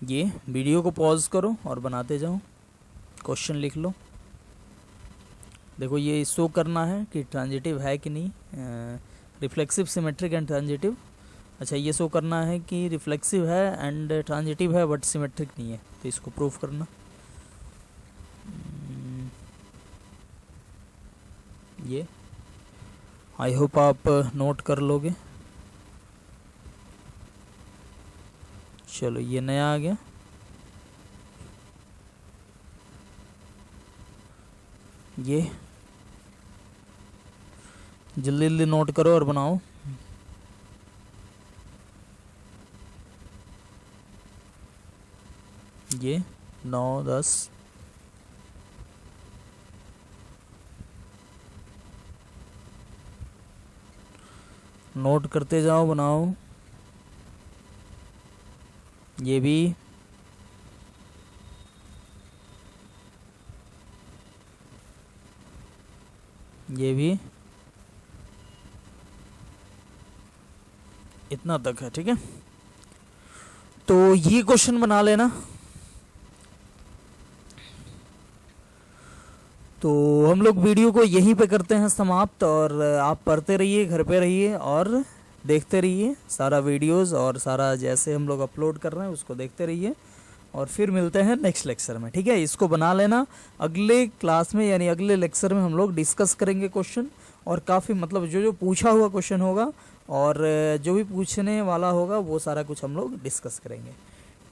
ये वीडियो को पॉज करो और बनाते जाओ, क्वेश्चन लिख लो। देखो ये शो करना है कि ट्रांजिटिव है कि नहीं, रिफ्लेक्सिव सिमेट्रिक एंड ट्रांजिटिव। अच्छा, ये शो करना है कि रिफ्लेक्सिव है एंड ट्रांजिटिव है बट सिमेट्रिक नहीं है, तो इसको प्रूफ करना। ये आई होप आप नोट कर लोगे। चलो ये नया आ गया, ये जल्दी जल्दी नोट करो और बनाओ। ये 9 10 नोट करते जाओ, बनाओ। ये भी, ये भी, इतना तक है, ठीक है। तो ये क्वेश्चन बना लेना। तो हम लोग वीडियो को यहीं पे करते हैं समाप्त, और आप पढ़ते रहिए, घर पे रहिए और देखते रहिए सारा वीडियोस, और सारा जैसे हम लोग अपलोड कर रहे हैं उसको देखते रहिए, और फिर मिलते हैं नेक्स्ट लेक्चर में, ठीक है। इसको बना लेना, अगले क्लास में यानी अगले लेक्चर में हम लोग डिस्कस करेंगे क्वेश्चन, और काफ़ी मतलब जो जो पूछा हुआ क्वेश्चन होगा और जो भी पूछने वाला होगा वो सारा कुछ हम लोग डिस्कस करेंगे,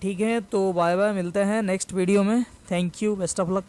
ठीक है। तो बाय बाय, मिलते हैं नेक्स्ट वीडियो में। Thank you, best of luck.